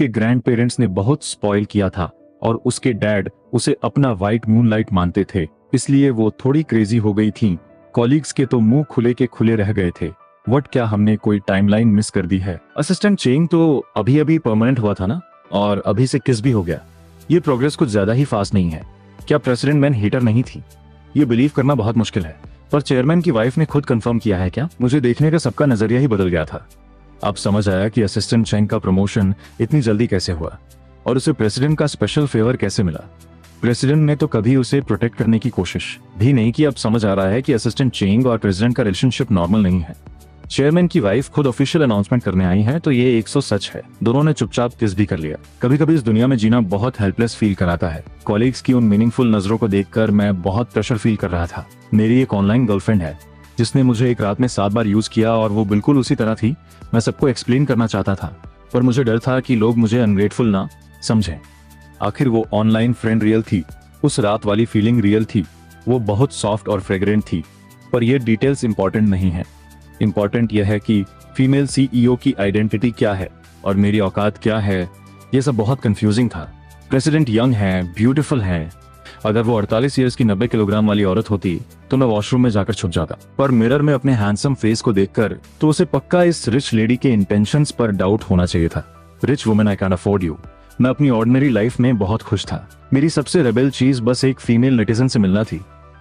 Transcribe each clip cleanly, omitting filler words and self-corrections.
उसके grand parents ने बहुत स्पॉइल किया था और उसके डैड उसे अपना वाइट मूनलाइट मानते थे, इसलिए वो थोड़ी क्रेजी हो गई थी। कॉलीग्स के तो मुंह खुले के खुले रह गए थे। व्हाट, क्या हमने कोई टाइमलाइन मिस कर दी है? असिस्टेंट चेंग तो अभी अभी परमानेंट हुआ था ना, और अभी से किस भी हो गया। ये प्रोग्रेस कुछ ज्यादा ही फास्ट नहीं है। क्या प्रेसिडेंट मैन हेटर नहीं थी? ये बिलीव करना बहुत मुश्किल है, पर चेयरमैन की वाइफ ने खुद कंफर्म किया है क्या? मुझे देखने का सबका नजरिया ही बदल गया था। अब समझ आया कि असिस्टेंट चेंग का प्रमोशन इतनी जल्दी कैसे हुआ और उसे प्रेसिडेंट का स्पेशल फेवर कैसे मिला। प्रेसिडेंट ने तो कभी उसे प्रोटेक्ट करने की कोशिश भी नहीं की। अब समझ आ रहा है कि असिस्टेंट चेंग और प्रेसिडेंट का रिलेशनशिप नॉर्मल नहीं है। चेयरमैन की वाइफ खुद ऑफिशियल अनाउंसमेंट करने आई है, तो ये 100 सच है। दोनों ने चुपचाप किस भी कर लिया। कभी कभी इस दुनिया में जीना बहुत हेल्पलेस फील कराता है। कॉलीग्स की उन मीनिंगफुल नजरों को देखकर मैं बहुत प्रेशर फील कर रहा था। मेरी एक ऑनलाइन गर्लफ्रेंड है जिसने मुझे एक रात में 7 बार यूज किया और वो बिल्कुल उसी तरह थी। मैं सबको एक्सप्लेन करना चाहता था, पर मुझे डर था कि लोग मुझे अनग्रेटफुल ना समझें। आखिर वो ऑनलाइन फ्रेंड रियल थी। उस रात वाली फीलिंग रियल थी। वो बहुत सॉफ्ट और फ्रेग्रेंट थी। पर ये डिटेल्स इंपॉर्टेंट नहीं है। इंपॉर्टेंट यह है कि फीमेल सीईओ की आइडेंटिटी क्या है और मेरी औकात क्या है। ये सब बहुत कंफ्यूजिंग था। प्रेसिडेंट यंग है, ब्यूटीफुल है। अगर वो 48 ईयर्स की 90 किलोग्राम वाली औरत होती तो मैं वॉशरूम में जाकर छुप जाता, पर मिरर में अपने हैंडसम फेस को देखकर तो उसे पक्का इस रिच लेडी के इंटेंशंस पर डाउट होना चाहिए था। Rich women, I can afford you. मैं अपनी ऑर्डिनरी लाइफ में बहुत खुश था। मेरी सबसे रेबेल चीज बस एक फीमेल नेटिजन से मिलना थी।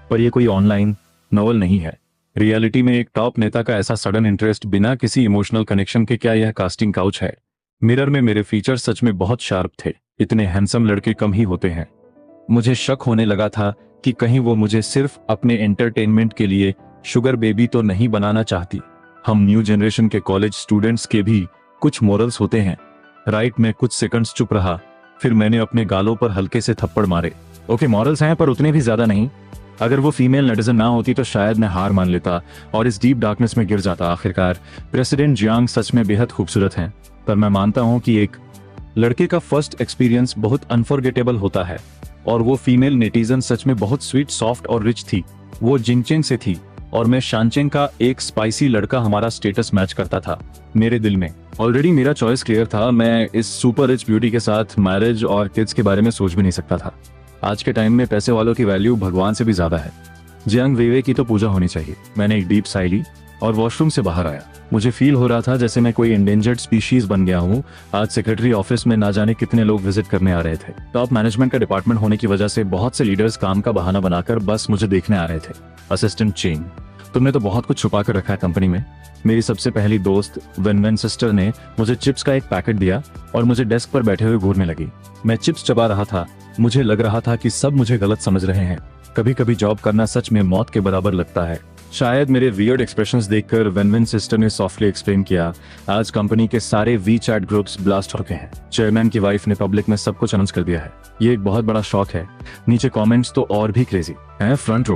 पर यह कोई ऑनलाइन नॉवल नहीं है। रियलिटी में एक टॉप नेता का ऐसा सडन इंटरेस्ट बिना किसी इमोशनल कनेक्शन के, क्या यह कास्टिंग काउच है? मिरर में मेरे फीचर्स सच में बहुत शार्प थे। इतने हैंडसम लड़के कम ही होते हैं। मुझे शक होने लगा था कि कहीं वो मुझे सिर्फ अपने एंटरटेनमेंट के लिए शुगर बेबी तो नहीं बनाना चाहती। हम न्यू जनरेशन के कॉलेज स्टूडेंट्स के भी कुछ मोरल्स होते हैं, राइट? मैं कुछ सेकंड्स चुप रहा, फिर मैंने अपने गालों पर हल्के से थप्पड़ मारे। ओके, मॉरल्स हैं, पर उतने भी ज्यादा नहीं। अगर वो फीमेल नेटिजन ना होती तो शायद मैं हार मान लेता और इस डीप डार्कनेस में गिर जाता। आखिरकार प्रेसिडेंट जियांग सच में बेहद खूबसूरत हैं, पर मैं मानता हूं कि एक लड़के का फर्स्ट एक्सपीरियंस बहुत अनफॉरगेटेबल होता है। और वो फीमेल नेटिजन सच में बहुत स्वीट, सॉफ्ट और रिच थी। वो जिंगचेंग से थी और मैं शानचेंग का एक स्पाइसी लड़का। हमारा स्टेटस मैच करता था मेरे दिल में। ऑलरेडी मेरा चॉइस क्लियर था। मैं इस सुपर रिच ब्यूटी के साथ मैरिज और किड्स के बारे में सोच भी नहीं सकता था। आज के टाइम में पैसे वालों की वैल्यू भगवान से भी ज्यादा है। जियांग वेवे की तो पूजा होनी चाहिए। मैंने एक डीप साई ली और वॉशरूम से बाहर आया। मुझे फील हो रहा था जैसे मैं कोई एंडेंजर्ड स्पीशीज बन गया हूँ। आज सेक्रेटरी ऑफिस में ना जाने कितने लोग विजिट करने आ रहे थे। टॉप मैनेजमेंट का डिपार्टमेंट होने की वजह से बहुत से लीडर्स काम का बहाना बनाकर बस मुझे देखने आ रहे थे। असिस्टेंट चेंग, तुमने तो बहुत कुछ छुपा कर रखा है कंपनी में। मेरी सबसे पहली दोस्त वेन सिस्टर ने मुझे चिप्स का एक पैकेट दिया और मुझे डेस्क पर बैठे हुए घूरने लगी। मैं चिप्स चबा रहा था। मुझे लग रहा था कि सब मुझे गलत समझ रहे हैं। कभी कभी जॉब करना सच में मौत के बराबर लगता है। शायद मेरे वियर्ड एक्सप्रेशंस देखकर वेन सिस्टर ने सॉफ्टली एक्सप्लेन किया, आज कंपनी के सारे वीचैट ग्रुप्स ब्लास्ट हो गए हैं। चेयरमैन की वाइफ ने पब्लिक में सब कुछ अनाउंस कर दिया है। ये एक बहुत बड़ा शॉक है। नीचे कमेंट्स तो और भी क्रेजी हैं। फ्रंट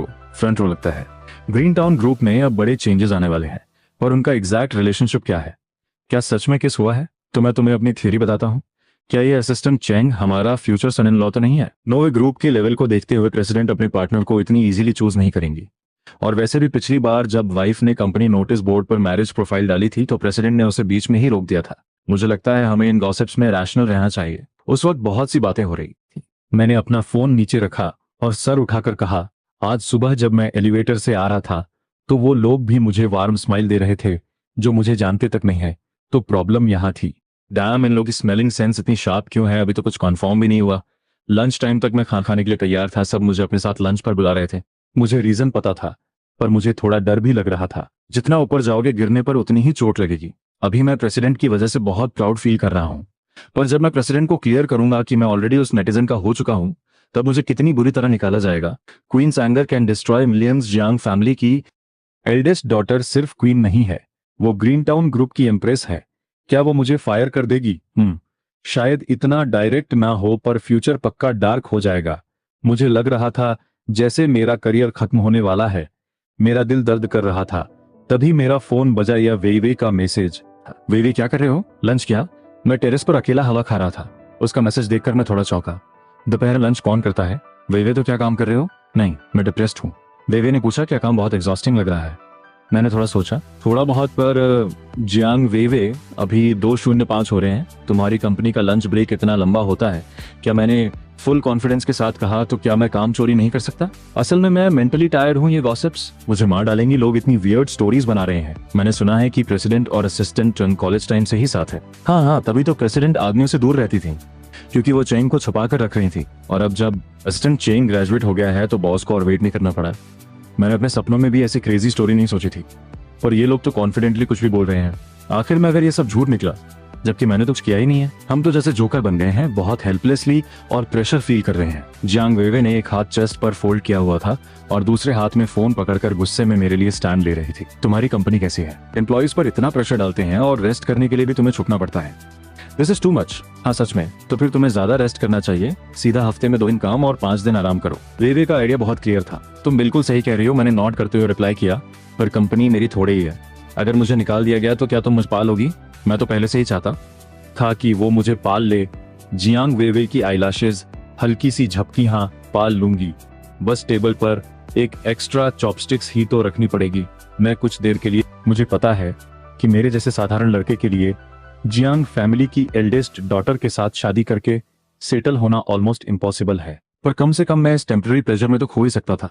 रो लगता है। ग्रीन टाउन ग्रुप में अब बड़े चेंजेस आने वाले हैं, पर उनका एग्जैक्ट रिलेशनशिप क्या है? क्या सच में किस हुआ है? तो मैं तुम्हें अपनी थ्योरी बताता हूँ। क्या ये असिस्टेंट चेंग हमारा फ्यूचर सन इन लॉ तो नहीं है? नोवे ग्रुप के लेवल को देखते हुए प्रेसिडेंट अपने पार्टनर को इतनी इजीली चूज नहीं करेंगी। और वैसे भी पिछली बार जब वाइफ ने कंपनी नोटिस बोर्ड पर मैरिज प्रोफाइल डाली थी तो प्रेसिडेंट ने उसे बीच में ही रोक दिया था। मुझे लगता है हमें इन गॉसिप्स में रैशनल रहना चाहिए। उस वक्त बहुत सी बातें हो रही थी। मैंने अपना फोन नीचे रखा और सर उठाकर कहा, आज सुबह जब मैं एलिवेटर से आ रहा था तो वो लोग भी मुझे वार्म स्माइल दे रहे थे जो मुझे जानते तक नहीं है। तो प्रॉब्लम यहाँ थी। डैम, इन लोग की स्मेलिंग सेंस इतनी शार्प क्यों है? अभी तो कुछ कंफर्म भी नहीं हुआ। लंच टाइम तक मैं खाना खाने के लिए तैयार था। सब मुझे अपने साथ लंच पर बुला रहे थे। मुझे रीजन पता था, पर मुझे थोड़ा डर भी लग रहा था। जितना ऊपर जाओगे गिरने पर उतनी ही चोट लगेगी। अभी मैं प्रेसिडेंट की वजह से बहुत प्राउड फील कर रहा हूँ, पर जब मैं प्रेसिडेंट को क्लियर करूंगा कि मैं ऑलरेडी उस नेटिजन का हो चुका हूँ, तब मुझे कितनी बुरी तरह निकाला जाएगा। Queen's anger can destroy millions. Jiang family की एल्डेस्ट डॉटर सिर्फ क्वीन नहीं है, वो ग्रीन टाउन ग्रुप की एम्प्रेस है। क्या वो मुझे फायर कर देगी? शायद इतना डायरेक्ट ना हो, पर फ्यूचर पक्का डार्क हो जाएगा। मुझे लग रहा था जैसे मेरा करियर खत्म होने वाला है। मेरा दिल दर्द कर रहा था। तभी मेरा फोन बजा। या वेवे का मैसेज। वेवे, क्या कर रहे हो? लंच क्या? मैं टेरेस पर अकेला हवा खा रहा था। उसका मैसेज देखकर मैं थोड़ा चौंका। दोपहर लंच कौन करता है? वेवे, तो क्या काम कर रहे हो? नहीं, मैं डिप्रेस्ड हूँ। वेवे ने पूछा, क्या काम बहुत एग्जॉस्टिंग लग रहा है? मैंने थोड़ा सोचा, थोड़ा बहुत, पर जियांग वेवे, अभी 2:05 हो रहे हैं। तुम्हारी कंपनी का लंच ब्रेक इतना लंबा होता है क्या? मैंने फुल कॉन्फिडेंस के साथ कहा। तो क्या मैं काम चोरी नहीं कर सकता? असल में मैं मेंटली टायर्ड हूँ। ये गॉसिप्स मुझे मार डालेंगी। लोग इतनी वियर्ड स्टोरीज बना रहे हैं। मैंने सुना है कि प्रेसिडेंट और असिस्टेंट कॉलेज टाइम से ही साथ है। हाँ, तभी तो प्रेसिडेंट आदमियों से दूर रहती थी क्योंकि वो चेंग को छुपा कर रख रही थी। और अब जब असिस्टेंट चेंग ग्रेजुएट हो गया है तो बॉस को और वेट नहीं करना पड़ा। मैंने अपने सपनों में भी ऐसी क्रेजी स्टोरी नहीं सोची थी, और ये लोग तो कॉन्फिडेंटली कुछ भी बोल रहे हैं। आखिर में अगर ये सब झूठ निकला, जबकि मैंने तो कुछ किया ही नहीं है। हम तो जैसे जोकर बन गए हैं, बहुत हेल्पलेसली और प्रेशर फील कर रहे हैं। जियांग वेवे ने एक हाथ चेस्ट पर फोल्ड किया हुआ था और दूसरे हाथ में फोन पकड़कर गुस्से में मेरे लिए स्टैंड ले रही थी। तुम्हारी कंपनी कैसी है? एम्प्लॉयज पर इतना प्रेशर डालते हैं और रेस्ट करने के लिए भी तुम्हें छुपना पड़ता है। This is too much. हाँ सच में, तो फिर तुम्हें ज्यादा रेस्ट करना चाहिए। सीधा हफ्ते में 2 दिन काम और 5 दिन आराम करो। वेवे का आइडिया बहुत क्लियर था। तुम बिल्कुल सही कह रही हो, मैंने नॉट करते हुए रिप्लाई किया। पर कंपनी मेरी थोड़ी ही है। अगर मुझे निकाल दिया गया तो क्या तुम मुझ पालोगी? मैं तो पहले से ही चाहता था कि वो मुझे पाल ले। जियांग वेवे की आईलैशेस हल्की सी झपकी। हाँ, पाल लूंगी। बस टेबल पर एक एक्स्ट्रा चॉपस्टिक्स ही तो रखनी पड़ेगी। मैं कुछ देर के लिए। मुझे पता है कि मेरे जैसे साधारण लड़के के लिए जियांग फैमिली की एल्डेस्ट डॉटर के साथ शादी करके सेटल होना ऑलमोस्ट इम्पॉसिबल है, पर कम से कम मैं इस टेम्पररी प्लेजर में तो खो ही सकता था।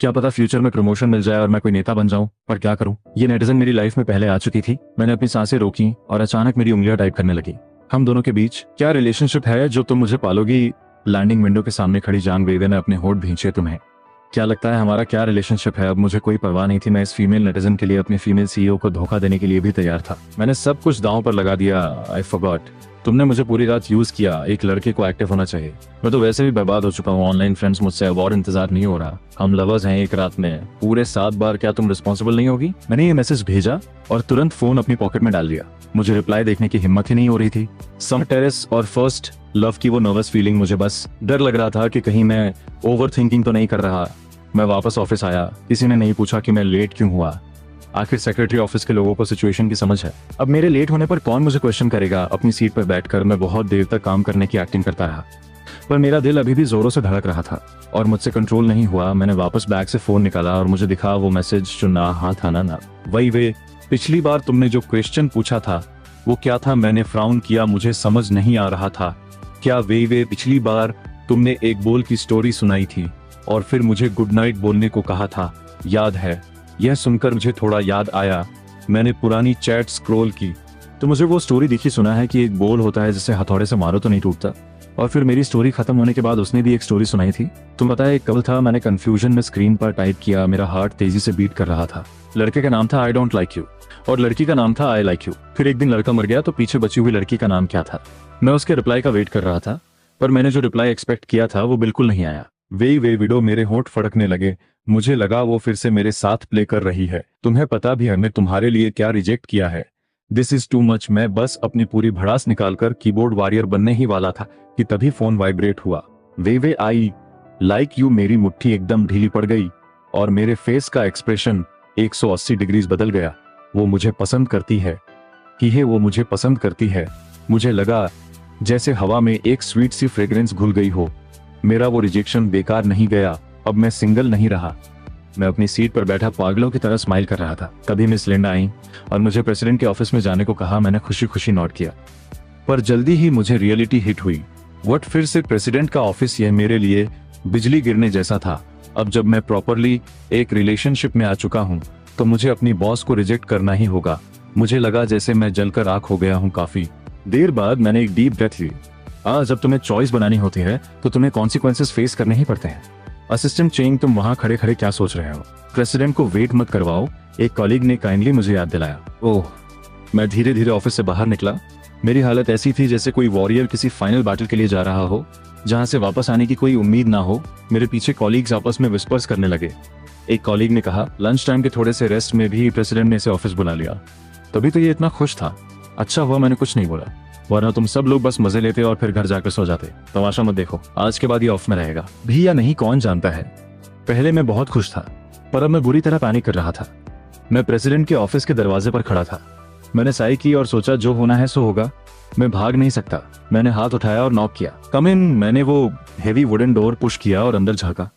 क्या पता फ्यूचर में प्रमोशन मिल जाए और मैं कोई नेता बन जाऊं। पर क्या करूं? ये नेटिजन मेरी लाइफ में पहले आ चुकी थी। मैंने अपनी सांसें रोकी और अचानक मेरी उंगलियां टाइप करने लगी। हम दोनों के बीच क्या रिलेशनशिप है जो तुम मुझे पालोगी? लैंडिंग विंडो के सामने खड़ी जियांग वेवे ने अपने होंठ भींचे। तुम्हें क्या लगता है हमारा क्या रिलेशनशिप है? अब मुझे कोई परवाह नहीं थी। मैं इस फीमेल नेटिजन के लिए अपनी फीमेल सीईओ को धोखा देने के लिए भी तैयार था। मैंने सब कुछ दांव पर लगा दिया। I forgot. तुमने मुझे पूरी रात यूज किया। एक लड़के को एक्टिव होना चाहिए। मैं तो वैसे भी बर्बाद हो चुका हूँ। ऑनलाइन फ्रेंड्स मुझसे अब और इंतजार नहीं हो रहा। हम लवर्स हैं एक रात में पूरे 7 बार। क्या तुम रिस्पॉन्सिबल नहीं होगी? मैंने ये मैसेज भेजा और तुरंत फोन अपनी पॉकेट में डाल लिया। मुझे रिप्लाई देखने की हिम्मत ही नहीं हो रही थी। समर टेरेस और फर्स्ट लव की वो नर्वस फीलिंग। मुझे बस डर लग रहा था कि कहीं मैं ओवर थिंकिंग तो नहीं कर रहा। मैं वापस ऑफिस आया। किसी ने नहीं पूछा कि मैं लेट क्यों हुआ। आखिर सेक्रेटरी ऑफिस के लोगों को सिचुएशन की समझ है। अब मेरे लेट होने पर कौन मुझे क्वेश्चन करेगा? अपनी सीट पर बैठकर मैं बहुत देर तक काम करने की एक्टिंग करता रहा, पर मेरा दिल अभी भी जोरों से धड़क रहा था और मुझसे कंट्रोल नहीं हुआ। मैंने वापस बैग से फोन निकाला और मुझे दिखा वो मैसेज जो ना हाँ था ना। वही वे पिछली बार तुमने जो क्वेश्चन पूछा था वो क्या था? मैंने फ्राउन किया। मुझे समझ नहीं आ रहा था। क्या वे पिछली बार तुमने एक बोल की स्टोरी सुनाई थी और फिर मुझे गुड नाइट बोलने को कहा था? याद है। यह सुनकर मुझे थोड़ा याद आया। मैंने पुरानी चैट स्क्रॉल की तो मुझे वो स्टोरी दिखी। सुना है कि एक बोल होता है जिसे हथौड़े से मारो तो नहीं टूटता। और फिर मेरी स्टोरी खत्म होने के बाद उसने भी एक स्टोरी सुनाई थी। तुम पता है एक कल था। मैंने कंफ्यूजन में स्क्रीन पर टाइप किया। मेरा हार्ट तेजी से बीट कर रहा था। लड़के का नाम था आई डोंट लाइक यू और लड़की का नाम था आई लाइक यू। फिर एक दिन लड़का मर गया तो पीछे बची हुई लड़की का नाम क्या था? मैं उसके रिप्लाई का वेट कर रहा था, पर मैंने जो रिप्लाई एक्सपेक्ट किया था वो बिल्कुल नहीं आया। वे विडो। मेरे होंठ फड़कने लगे। मुझे लगा वो फिर से मेरे साथ प्ले कर रही है। तुम्हें पता भी है मैं तुम्हारे लिए क्या रिजेक्ट किया है? This is too much. मैं बस अपनी पूरी भड़ास निकालकर कीबोर्ड वॉरियर बनने ही वाला था कि तभी फोन वाइब्रेट हुआ। वे आई लाइक यू। मेरी मुट्ठी एकदम ढीली पड़ गई और मेरे फेस का एक्सप्रेशन 180 डिग्रीज बदल गया। वो मुझे पसंद करती है वो मुझे पसंद करती है। मुझे लगा जैसे हवा में एक स्वीट सी फ्रेग्रेंस घुल गई हो। मेरा वो रिजेक्शन बेकार नहीं गया। अब मैं सिंगल नहीं रहा। मैं अपनी सीट पर बैठा पागलों की तरह स्माइल कर रहा था। तभी मिस लिंडा आई और मुझे प्रेसिडेंट के ऑफिस में जाने को कहा। मैंने खुशी खुशी नोट किया, पर जल्दी ही मुझे रियलिटी हिट हुई। व्हाट? फिर से प्रेसिडेंट का ऑफिस? यह मेरे लिए बिजली गिरने जैसा था। अब जब मैं प्रॉपरली एक रिलेशनशिप में आ चुका हूँ तो मुझे अपनी बॉस को रिजेक्ट करना ही होगा। मुझे लगा जैसे मैं जलकर राख हो गया हूँ। काफी देर बाद मैंने एक डीप ब्रेथ ली। जब तुम्हें चॉइस बनानी होती है तो तुम्हें कॉन्सिक्वेंसेस फेस करने ही पड़ते हैं। असिस्टेंट चेंग, तुम वहां खड़े खड़े क्या सोच रहे हो? प्रेसिडेंट को वेट मत करवाओ, एक कॉलीग ने काइंडली मुझे याद दिलाया। ओह। मैं धीरे धीरे ऑफिस से बाहर निकला। मेरी हालत ऐसी थी जैसे कोई वॉरियर किसी फाइनल बैटल के लिए जा रहा हो जहां से वापस आने की कोई उम्मीद ना हो। मेरे पीछे कॉलीग्स आपस में विस्पर्स करने लगे। एक कॉलीग ने कहा लंच टाइम के थोड़े से रेस्ट में भी प्रेसिडेंट ने इसे ऑफिस बुला लिया। तभी तो ये इतना खुश था। अच्छा हुआ मैंने कुछ नहीं बोला, वरना तुम सब लोग बस मजे लेते और फिर घर जाकर सो जाते। तमाशा मत देखो, आज के बाद ये ऑफ में रहेगा भी या नहीं कौन जानता है। पहले मैं बहुत खुश था, पर अब मैं बुरी तरह पैनिक कर रहा था। मैं प्रेसिडेंट के ऑफिस के दरवाजे पर खड़ा था। मैंने साई की और सोचा जो होना है सो होगा। मैं भाग नहीं सकता। मैंने हाथ उठाया और नॉक किया। कम इन। मैंने वो हेवी वुडन डोर पुश किया और अंदर झांका।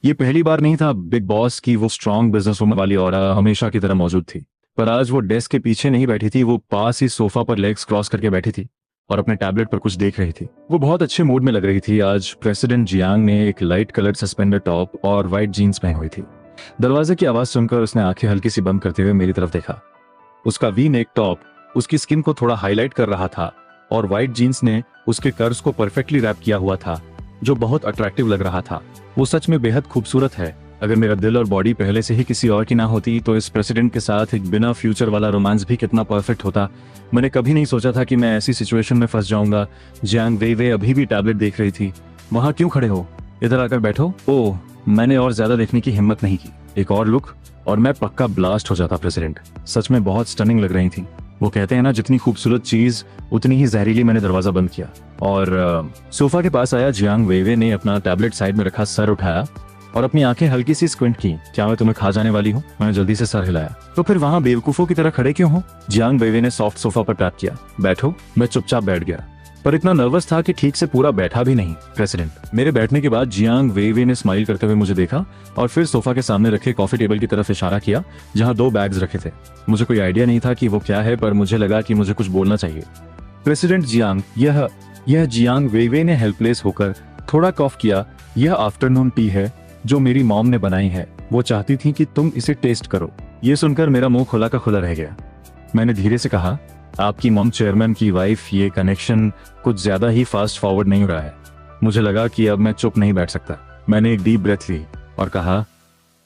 ये पहली बार नहीं था बिग बॉस की वो स्ट्रांग बिजनेस वुमन वाली ऑरा हमेशा की तरह मौजूद थी। पर आज वो डेस्क के पीछे नहीं बैठी थी, वो पास ही सोफा पर लेग्स क्रॉस करके बैठी थी और अपने टैबलेट पर कुछ देख रही थी। वो बहुत अच्छे मूड में लग रही थी। आज प्रेसिडेंट जियांग ने एक लाइट कलर सस्पेंडर टॉप और व्हाइट जीन्स पहनी हुई थी। दरवाजे की आवाज सुनकर उसने आंखें हल्की सी बंद करते हुए मेरी तरफ देखा। उसका वी नेक टॉप उसकी स्किन को थोड़ा हाईलाइट कर रहा था और व्हाइट जीन्स ने उसके कर्व्स को परफेक्टली रैप किया हुआ था, जो बहुत अट्रैक्टिव लग रहा था। वो सच में बेहद खूबसूरत है। अगर मेरा दिल और बॉडी पहले से ही किसी और की ना होती तो इस प्रेसिडेंट के साथ एक बिना फ्यूचर वाला रोमांस भी कितना परफेक्ट होता। मैंने कभी नहीं सोचा था कि मैं ऐसी सिचुएशन में फंस जाऊंगा। जियांग वेइवे अभी भी टैबलेट देख रही थी। वहां क्यों खड़े हो, इधर आकर बैठो। ओह, मैंने और ज्यादा देखने की हिम्मत नहीं की। एक और लुक और मैं पक्का ब्लास्ट हो जाता। प्रेसिडेंट सच में बहुत स्टनिंग लग रही थी। वो कहते हैं ना, जितनी खूबसूरत चीज उतनी ही जहरीली। मैंने दरवाजा बंद किया और सोफा के पास आया। जियांग वेइवे ने अपना टैबलेट साइड में रखा, सर उठाया और अपनी आंखें हल्की सी स्क्विंट की। क्या मैं तुम्हें खा जाने वाली हूँ? मैंने जल्दी से सर हिलाया। तो फिर वहां बेवकूफों की तरह खड़े क्यों हो? जियांग वेइवे ने सॉफ्ट सोफा पर टैप किया। बैठो। मैं चुपचाप बैठ गया, पर इतना नर्वस था कि ठीक से पूरा बैठा भी नहीं। प्रेसिडेंट। मेरे बैठने के बाद जियांग वेइवे ने स्माइल करते हुए मुझे देखा और फिर सोफा के सामने रखे कॉफी टेबल की तरफ इशारा किया, जहां 2 बैग्स रखे थे। मुझे कोई आइडिया नहीं था कि वो क्या है, पर मुझे लगा कि मुझे कुछ बोलना चाहिए। प्रेसिडेंट जियांग, यह जियांग वेइवे ने हेल्पलेस होकर थोड़ा कॉफ किया। यह आफ्टरनून टी है जो मेरी मॉम ने बनाई है। वो चाहती थी कि तुम इसे टेस्ट करो। ये सुनकर मेरा मुंह खुला का खुला रह गया। मैंने धीरे से कहा, आपकी मॉम चेयरमैन की वाइफ, ये कनेक्शन कुछ ज्यादा ही फास्ट फॉरवर्ड नहीं हो रहा है। मुझे लगा कि अब मैं चुप नहीं बैठ सकता। मैंने एक डीप ब्रेथ ली और कहा,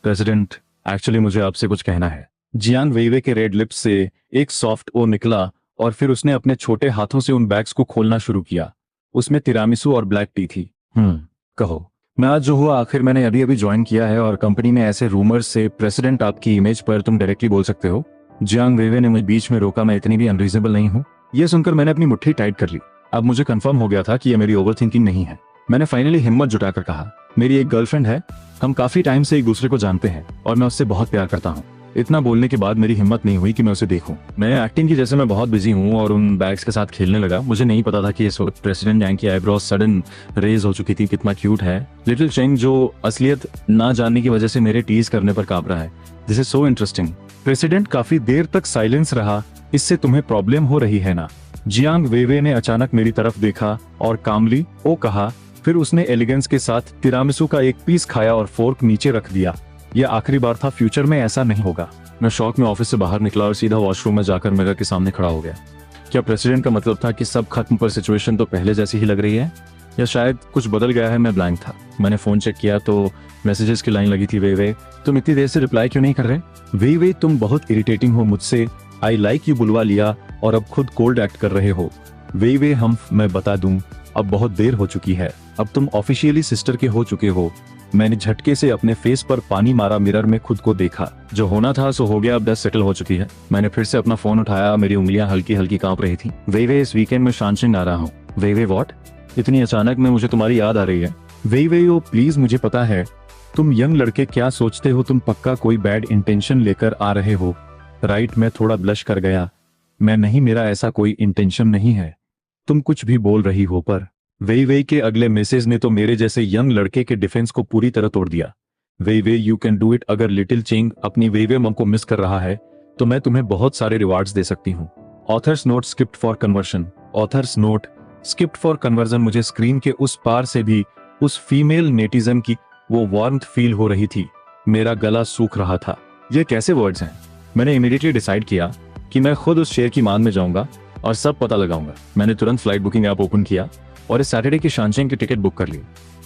प्रेसिडेंट, एक्चुअली मुझे आपसे कुछ कहना है। जियांग वेइवे के रेड लिप्स से एक सॉफ्ट ओ निकला और फिर उसने अपने छोटे हाथों से उन बैग्स को खोलना शुरू किया। उसमें तिरामिसू और ब्लैक टी थी। कहो। मैं आज जो हुआ, आखिर मैंने अभी अभी ज्वाइन किया है और कंपनी में ऐसे रूमर्स से प्रेसिडेंट आपकी इमेज पर तुम डायरेक्टली बोल सकते हो। जियांग वेइवे ने मुझे बीच में रोका। मैं इतनी भी अनरीजनेबल नहीं हूँ। यह सुनकर मैंने अपनी मुट्ठी टाइट कर ली। अब मुझे कंफर्म हो गया था कि यह मेरी ओवरथिंकिंग नहीं है। मैंने फाइनली हिम्मत जुटाकर कहा, मेरी एक गर्लफ्रेंड है। हम काफी टाइम से एक दूसरे को जानते हैं और मैं उससे बहुत प्यार करता हूँ। इतना बोलने के बाद मेरी हिम्मत नहीं हुई कि मैं उसे देखूं। मैं एक्टिंग की जैसे मैं बहुत बिजी हूँ और उन बैग्स के साथ खेलने लगा। मुझे नहीं पता था कि इस वक्त प्रेसिडेंट जैंग की आईब्रोज सडन रेज हो चुकी थी। कितना क्यूट है लिटिल चेंग, जो असलियत ना जानने की वजह से मेरे टीज करने पर कांप रहा है। This is so interesting. President काफी देर तक साइलेंस रहा। इससे तुम्हें प्रॉब्लम हो रही है ना? जियांग वेइवे ने अचानक मेरी तरफ देखा और कामली ओ कहा। फिर उसने एलिगेंस के साथ तिरामिसू का एक पीस खाया और फोर्क नीचे रख दिया। यह आखिरी बार था, फ्यूचर में ऐसा नहीं होगा। मैं शॉक में ऑफिस से बाहर निकला और सीधा वॉशरूम में जाकर मिरर के सामने खड़ा हो गया। क्या प्रेसिडेंट का मतलब था कि सब खत्म, पर सिचुएशन तो पहले जैसी ही लग रही है, या शायद कुछ बदल गया है? मैं ब्लैंक था। मैंने फोन चेक किया तो मैसेजेस की लाइन लगी थी। वेइवे, तुम इतनी देर से रिप्लाई क्यों नहीं कर रहे? वेइवे, तुम बहुत इरिटेटिंग हो मुझसे। आई लाइक यू बुलवा लिया और अब खुद कोल्ड एक्ट कर रहे हो। वेइवे, मैं बता दूं, अब बहुत देर हो चुकी है। अब तुम ऑफिशियली सिस्टर के हो चुके हो। मैंने झटके से अपने फेस पर पानी मारा, मिरर में खुद को देखा। जो होना था सो हो गया, अब डस्ट सेटल हो चुकी है। मैंने फिर से अपना फोन उठाया। मेरी उंगलियां हल्की हल्की कांप रही थी। वेइवे, इस वीकेंड में शानचिन आ रहा हूँ। वेइवे, व्हाट? इतनी अचानक में मुझे तुम्हारी याद आ रही है। वेइवे, ओ प्लीज, मुझे पता है तुम यंग लड़के क्या सोचते हो। तुम पक्का कोई बैड इंटेंशन लेकर आ रहे हो, राइट? मैं थोड़ा ब्लश कर गया। मैं नहीं, मेरा ऐसा कोई इंटेंशन नहीं है। तुम कुछ भी बोल रही हो। पर वेइवे के अगले मैसेज ने तो मेरे जैसे यंग लड़के के डिफेंस को पूरी तरह तोड़ दिया। वेइवे, यू कैन डू इट। अगर लिटिल चिंग अपनी वेइवे मम को मिस कर रहा है तो मैं तुम्हें बहुत सारे रिवार्ड्स दे सकती हूँ। Authors note skipped for conversion. Authors note skipped for conversion. मुझे स्क्रीन के उस पार से भी उस फीमेल नेटिजन की वो वार्मथ फील हो रही थी। मेरा गला सूख रहा था। ये कैसे वर्ड्स हैं? मैंने इमीडिएटली डिसाइड किया कि मैं खुद उस शेर की मान में जाऊंगा और सब पता लगाऊंगा। मैंने तुरंत फ्लाइट बुकिंग ऐप ओपन किया और इस सैटरडे की शानचिन की टिकट बुक कर ली।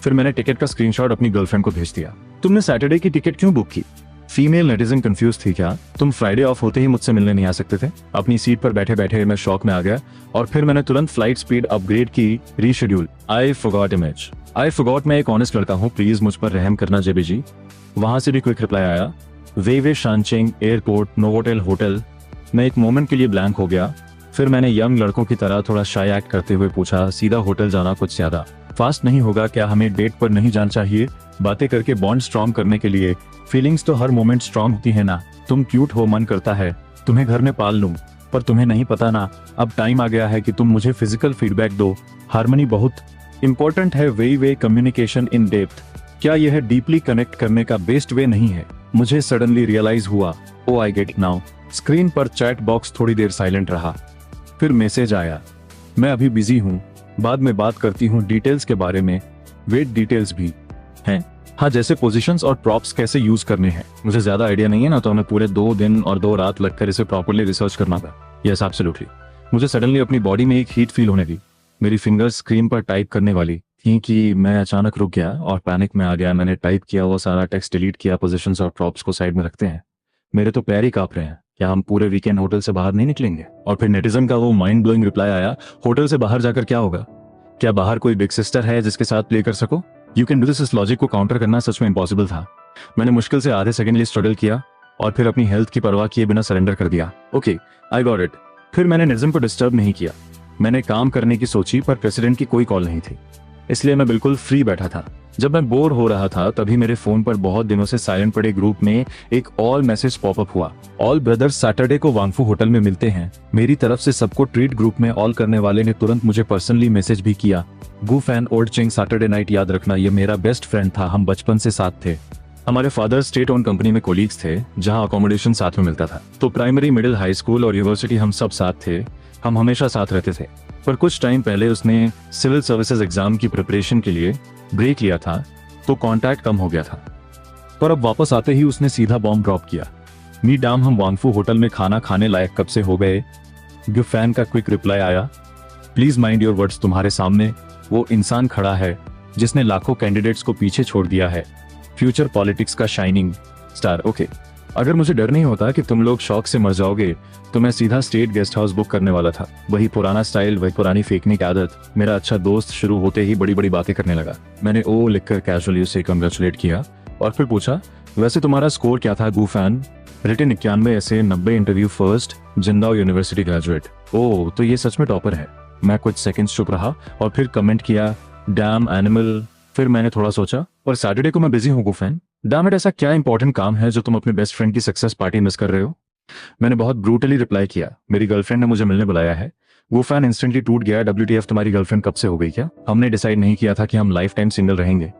फिर मैंने टिकट का स्क्रीनशॉट अपनी गर्लफ्रेंड को भेज दिया। तुमने सैटरडे की टिकट क्यों बुक की? फीमेल नेटिजन कंफ्यूज थी। क्या तुम फ्राइडे ऑफ होते ही मुझसे मिलने नहीं आ सकते थे? अपनी सीट पर बैठे बैठे मैं शॉक में आ गया और फिर मैंने तुरंत फ्लाइट स्पीड अपग्रेड की, reschedule. I forgot image. I forgot, मैं एक ऑनेस्ट लड़का हूँ, प्लीज मुझ पर रहम करना जेबी जी। वहां से भी क्विक रिप्लाई आया, वेइवे शानचिन एयरपोर्ट नोवोटेल होटल। मैं एक मोमेंट के लिए ब्लैंक हो गया। फिर मैंने यंग लड़कों की तरह थोड़ा शाय एक्ट करते हुए पूछा, सीधा होटल जाना कुछ ज्यादा फास्ट नहीं होगा क्या? हमें डेट पर नहीं जाना चाहिए? बातें करके बॉन्ड स्ट्रॉन्ग करने के लिए? फीलिंग्स तो हर मोमेंट स्ट्रॉन्ग होती है ना। तुम क्यूट हो, मन करता है तुम्हें घर में पाल लूं, पर तुम्हें नहीं पता ना, अब टाइम आ गया है कि तुम मुझे फिजिकल फीडबैक दो। हार्मनी बहुत इंपॉर्टेंट है। वेइवे, कम्युनिकेशन इन डेप्थ। क्या यह डीपली कनेक्ट करने का बेस्ट वे नहीं है? मुझे सडनली रियलाइज हुआ, ओ आई गेट नाउ। स्क्रीन पर चैट बॉक्स थोड़ी देर साइलेंट रहा, फिर मैसेज आया, मैं अभी बिजी हूँ, बाद में बात करती हूँ डिटेल्स के बारे में। वेट, डिटेल्स भी हैं? हाँ, जैसे पोजीशंस और प्रॉप्स कैसे यूज करने हैं। मुझे ज्यादा आइडिया नहीं है ना, तो हमें पूरे 2 दिन और 2 रात लगकर इसे प्रॉपर्ली रिसर्च करना था। Yes absolutely. मुझे सडनली अपनी बॉडी में एक हीट फील होने दी। मेरी फिंगर्स स्क्रीन पर टाइप करने वाली थी कि मैं अचानक रुक गया और पैनिक में आ गया। मैंने टाइप किया, वो सारा टेक्स्ट डिलीट किया। पोजीशंस और प्रॉप्स को साइड में रखते हैं। मेरे तो पैर ही कांप रहे हैं। क्या हम पूरे वीकेंड होटल से बाहर नहीं निकलेंगे? और फिर नेटिजन का वो माइंड ब्लोइंग रिप्लाई आया, होटल से बाहर जाकर क्या होगा? क्या बाहर कोई बिग सिस्टर है जिसके साथ प्ले कर सको? You can do this. इस लॉजिक को काउंटर करना सच में इम्पॉसिबल था। मैंने मुश्किल से आधे सेकंड लिए स्ट्रगल किया और फिर अपनी हेल्थ की परवाह किए बिना सरेंडर कर दिया। Okay, I got it. फिर मैंने निज़म को डिस्टर्ब नहीं किया। मैंने काम करने की सोची, पर प्रेसिडेंट की कोई कॉल नहीं थी, इसलिए मैं बिल्कुल फ्री बैठा था। जब मैं बोर हो रहा था तभी मेरे फोन पर बहुत दिनों से साइलेंट पड़े ग्रुप में एक ऑल मैसेज पॉपअप हुआ। ऑल ब्रदर्स सैटरडे को वांगफू होटल में मिलते हैं। मेरी तरफ से सबको ट्रीट। ग्रुप में ऑल करने वाले ने तुरंत मुझे पर्सनली मैसेज भी किया, गू फैन ओल्ड चिंग सैटरडे नाइट। याद रखना, ये मेरा बेस्ट फ्रेंड था, हम बचपन से साथ थे। हमारे फादर स्टेट ओन कंपनी में कोलीग्स थे, जहां अकोमोडेशन साथ में मिलता था। तो प्राइमरी, मिडिल, हाई स्कूल और यूनिवर्सिटी हम सब साथ थे। हम हमेशा साथ रहते थे। पर कुछ टाइम पहले उसने सिविल सर्विसेज एग्जाम की प्रिपरेशन के लिए ब्रेक लिया था, तो कांटेक्ट कम हो गया था। पर अब वापस आते ही उसने सीधा बॉम्ब ड्रॉप किया। मी डैम, हम वांगफू होटल में खाना खाने लायक कब से हो गए? गू फैन का क्विक रिप्लाई आया, प्लीज माइंड योर वर्ड्स। तुम्हारे सामने वो इंसान खड़ा है जिसने लाखों कैंडिडेट्स को पीछे छोड़ दिया है, फ्यूचर पॉलिटिक्स का शाइनिंग स्टार। ओके, अगर मुझे डर नहीं होता कि तुम लोग शौक से मर जाओगे तो मैं सीधा स्टेट गेस्ट हाउस बुक करने वाला था। वही पुराना स्टाइल, वही पुरानी फेंकने की आदत। मेरा अच्छा दोस्त शुरू होते ही बड़ी बड़ी बातें करने लगा। मैंने ओ लिखकर कैजुअली उसे कंग्रेचुलेट किया और फिर पूछा, वैसे तुम्हारा स्कोर क्या था गू फैन? रिटन 91 ऐसे 90, इंटरव्यू फर्स्ट, जिंदाओ यूनिवर्सिटी ग्रेजुएट। ओ, तो ये सच में टॉपर है। मैं कुछ सेकंड्स चुप रहा और फिर कमेंट किया, डैम एनिमल। फिर मैंने थोड़ा सोचा, और सैटरडे को मैं बिजी हूँ गू फैन। डैम इट, ऐसा क्या इंपॉर्टेंट काम है जो तुम अपने बेस्ट फ्रेंड की सक्सेस पार्टी मिस कर रहे हो? मैंने बहुत ब्रूटली रिप्लाई किया, मेरी गर्लफ्रेंड ने मुझे मिलने बुलाया है। वो फैन इंस्टेंटली टूट गया। WTF, तुम्हारी गर्लफ्रेंड कब से हो गई क्या? हमने डिसाइड नहीं किया था कि हम लाइफ टाइम सिंगल रहेंगे।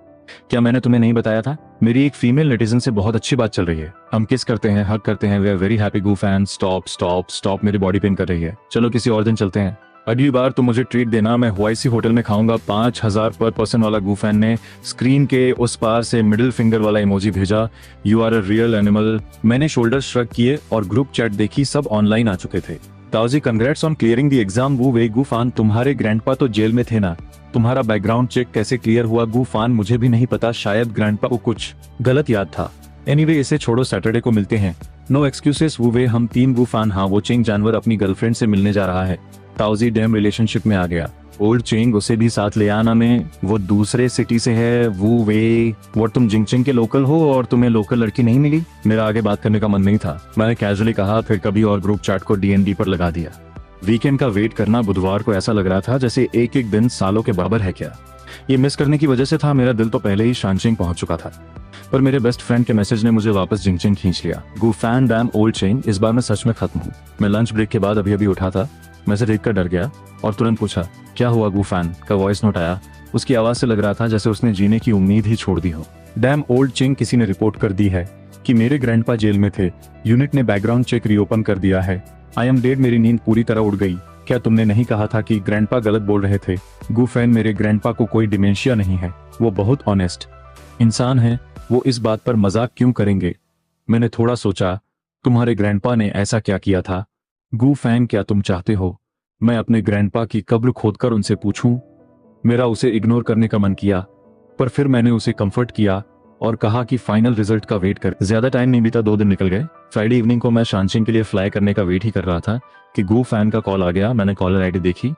क्या मैंने तुम्हें नहीं बताया था? मेरी एक फीमेल नेटिजन से बहुत अच्छी बात चल रही है। हम किस करते हैं, हग करते हैं। We are very happy Gu fan. Stop stop stop, मेरी बॉडी पेन कर रही है। चलो किसी और दिन चलते हैं। अगली बार तुम मुझे ट्रीट देना, मैं हुआईसी होटल में खाऊंगा। 5000 पर पर्सन वाला गू फैन ने स्क्रीन के उस पार से मिडिल फिंगर वाला इमोजी भेजा, you are a real animal. मैंने शोल्डर श्रग किए और ग्रुप चैट देखी, सब ऑनलाइन आ चुके थे। ताऊजी, congrats on clearing the exam. वो वे गू फैन, तुम्हारे ग्रैंडपा तो जेल में थे ना, तुम्हारा बैकग्राउंड चेक कैसे क्लियर हुआ गू फैन? मुझे भी नहीं पता, शायद ग्रैंडपा को कुछ गलत याद था। एनीवे, इसे छोड़ो, सैटरडे को मिलते हैं। नो एक्सक्यूजेस वो वे, हम 3 गू फैन। हाँ, वो चिंग जानवर अपनी गर्लफ्रेंड से मिलने जा रहा है। ताऊजी डैम रिलेशनशिप में आ गया। ओल्ड चिंग, उसे भी साथ ले आना। में वो दूसरे सिटी से है। वो वे, वो तुम जिंगचिंग के लोकल हो और तुम्हें लोकल लड़की नहीं मिली? मेरा आगे बात करने का मन नहीं था, मैंने कैजुअली कहा, फिर कभी और ग्रुप चैट को DND पर लगा दिया। वीकेंड का वेट करना बुधवार को ऐसा लग रहा था जैसे एक एक दिन सालों के बराबर है। क्या ये मिस करने की वजह से था? मेरा दिल तो पहले ही शानचिंग पहुंच चुका था, पर मेरे बेस्ट फ्रेंड के मैसेज ने मुझे वापस जिंगचिंग खींच लिया। गू फैन डैम ओल्ड चिंग, इस बार मैं सच में खत्म हूँ। मैं लंच ब्रेक के बाद अभी उठा था। मैसेज देखकर डर गया और तुरंत पूछा, क्या हुआ गू फैन? का वॉइस नोट आया। उसकी आवाज से लग रहा था जैसे उसने जीने की उम्मीद ही छोड़ दी हो। डैम ओल्ड चिंग, किसी ने रिपोर्ट कर दी है कि मेरे ग्रैंडपा जेल में थे। यूनिट ने बैकग्राउंड चेक रीओपन कर दिया है। I am dead. मेरी नींद पूरी तरह उड़ गई। क्या तुमने नहीं कहा था कि ग्रैंडपा गलत बोल रहे थे? गू फैन, मेरे ग्रैंडपा को कोई डिमेंशिया नहीं है, वो बहुत ऑनेस्ट इंसान है। वो इस बात पर मजाक क्यों करेंगे? मैंने थोड़ा सोचा, तुम्हारे ग्रैंडपा ने ऐसा क्या किया था? गू फैन, क्या तुम चाहते हो मैं अपने ग्रैंडपा की कब्र खोदकर उनसे पूछूं? मेरा उसे इग्नोर करने का मन किया, पर फिर मैंने उसे कंफर्ट किया और कहा कि फाइनल रिजल्ट का वेट कर। ज्यादा टाइम नहीं बीता, 2 दिन निकल गए। फ्राइडे इवनिंग को मैं शानचिंग के लिए फ्लाई करने का वेट ही कर रहा था कि गू फैन का कॉल आ गया। मैंने कॉलर आईडी देखी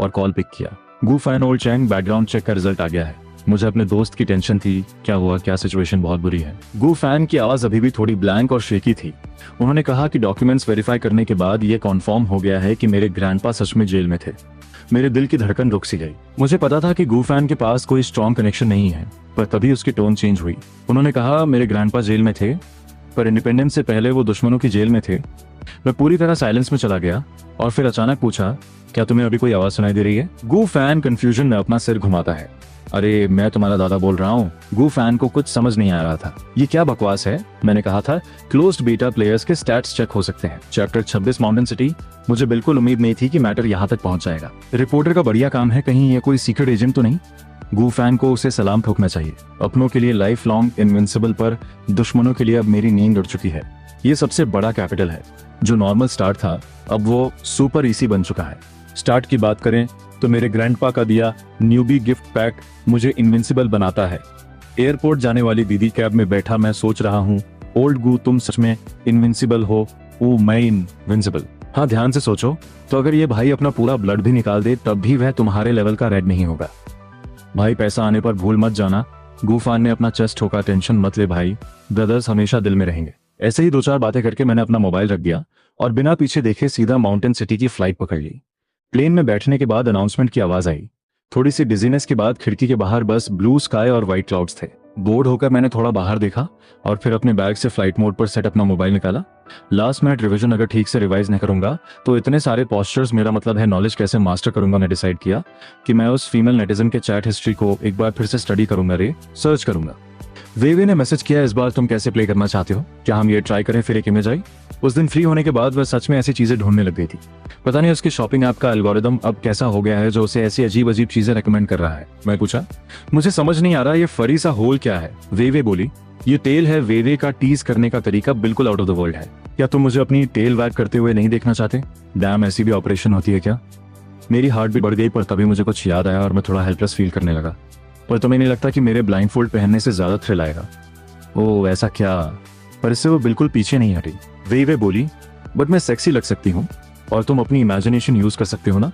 और कॉल पिक किया। Gu Fan old Chang, background check का रिजल्ट आ गया है। मुझे अपने दोस्त की टेंशन थी, क्या हुआ, क्या सिचुएशन बहुत बुरी है? गू फैन की आवाज अभी भी थोड़ी ब्लैंक और शेकी थी। उन्होंने कहा कि डॉक्यूमेंट्स वेरीफाई करने के बाद ये कन्फर्म हो गया है कि मेरे ग्रैंडपा सच में जेल में थे। मेरे दिल की धड़कन रुक सी गई। मुझे पता था कि गू फैन के पास कोई स्ट्रॉन्ग कनेक्शन नहीं है, पर तभी उसकी टोन चेंज हुई। उन्होंने कहा, मेरे ग्रैंडपा जेल में थे, पर इंडिपेंडेंस से पहले वो दुश्मनों की जेल में थे। मैं पूरी तरह साइलेंस में चला गया और फिर अचानक पूछा, क्या तुम्हें अभी कोई आवाज सुनाई दे रही है? गू फैन कंफ्यूजन में अपना सिर घुमाता है। अरे मैं तुम्हारा दादा बोल रहा हूँ। गू फैन को कुछ समझ नहीं आ रहा था। ये क्या बकवास है? मैंने कहा था क्लोज्ड बीटा प्लेयर्स के स्टैट्स चेक हो सकते हैं। Chapter 26 mountain city. मुझे बिल्कुल उम्मीद नहीं थी कि मैटर यहाँ तक पहुंच जाएगा। रिपोर्टर का बढ़िया काम है, कहीं ये कोई सीक्रेट एजेंट तो नहीं? गू फैन को उसे सलाम ठोकना चाहिए। अपनों के लिए लाइफ लॉन्ग इनविंसिबल, पर दुश्मनों के लिए अब मेरी नींद उड़ चुकी है। ये सबसे बड़ा कैपिटल है। जो नॉर्मल स्टार्ट था अब वो सुपर इसी बन चुका है। स्टार्ट की बात करें तो मेरे ग्रैंडपा का दिया न्यूबी गिफ्ट पैक मुझे इनविंसिबल बनाता है। एयरपोर्ट जाने वाली दीदी कैब में बैठा मैं सोच रहा हूँ, ओल्ड गू तुम सच में इनविंसिबल हो? ओ मैं इनविंसिबल? हाँ ध्यान से सोचो तो अगर ये भाई अपना पूरा ब्लड भी निकाल दे तब भी वह तुम्हारे लेवल का रेड नहीं होगा। भाई पैसा आने पर भूल मत जाना। गूफान ने अपना चेस्ट ठोका। टेंशन मत ले भाई, ब्रदर्स हमेशा दिल में रहेंगे। ऐसे ही 2-4 बातें करके मैंने अपना मोबाइल रख दिया और बिना पीछे देखे सीधा माउंटेन सिटी की फ्लाइट पकड़ ली। प्लेन में बैठने के बाद अनाउंसमेंट की आवाज आई। थोड़ी सी डिजीनेस के बाद खिड़की के बाहर बस ब्लू स्काई और व्हाइट क्लाउड्स थे। बोर्ड होकर मैंने थोड़ा बाहर देखा और फिर अपने बैग से फ्लाइट मोड पर सेट अपना मोबाइल निकाला। लास्ट मिनट रिवीजन अगर ठीक से रिवाइज नहीं करूंगा तो इतने सारे पोस्चर्स, मेरा मतलब है नॉलेज कैसे मास्टर करूंगा। मैं डिसाइड किया कि मैं उस फीमेल नेटिजन के चैट हिस्ट्री को एक बार फिर से स्टडी करूंगा, सर्च करूंगा। वेवे ने मैसेज किया, इस बार तुम कैसे प्ले करना चाहते हो? क्या हम ये ट्राई करें? फिर एक इमेज आई। उस दिन फ्री होने के बाद वह सच में ऐसी चीजें ढूंढने लग गई थी। पता नहीं उसकी शॉपिंग ऐप का एल्गोरिदम अब कैसा हो गया है जो उसे ऐसी अजीब अजीब चीजें रेकमेंड कर रहा है। मैं पूछा, मुझे समझ नहीं आ रहा ये फरी सा होल क्या है? वेवे बोली, ये टेल है। वेवे का टीज करने का तरीका बिल्कुल आउट ऑफ द वर्ल्ड है। क्या तुम मुझे अपनी टेल वैग करते हुए नहीं देखना चाहते? डैम, ऐसी भी ऑपरेशन होती है क्या? मेरी हार्ट भी बढ़ गई, पर तभी मुझे कुछ याद आया और मैं थोड़ा हेल्पलेस फील करने लगा। पर तुम्हें नहीं लगता कि मेरे ब्लाइंड फोल्ड पहनने से ज्यादा थ्रिल आएगा? ओह ऐसा क्या? पर इससे वो बिल्कुल पीछे नहीं हटी। वेवे बोली, बट मैं सेक्सी लग सकती हूँ और तुम अपनी इमेजिनेशन यूज कर सकते हो ना।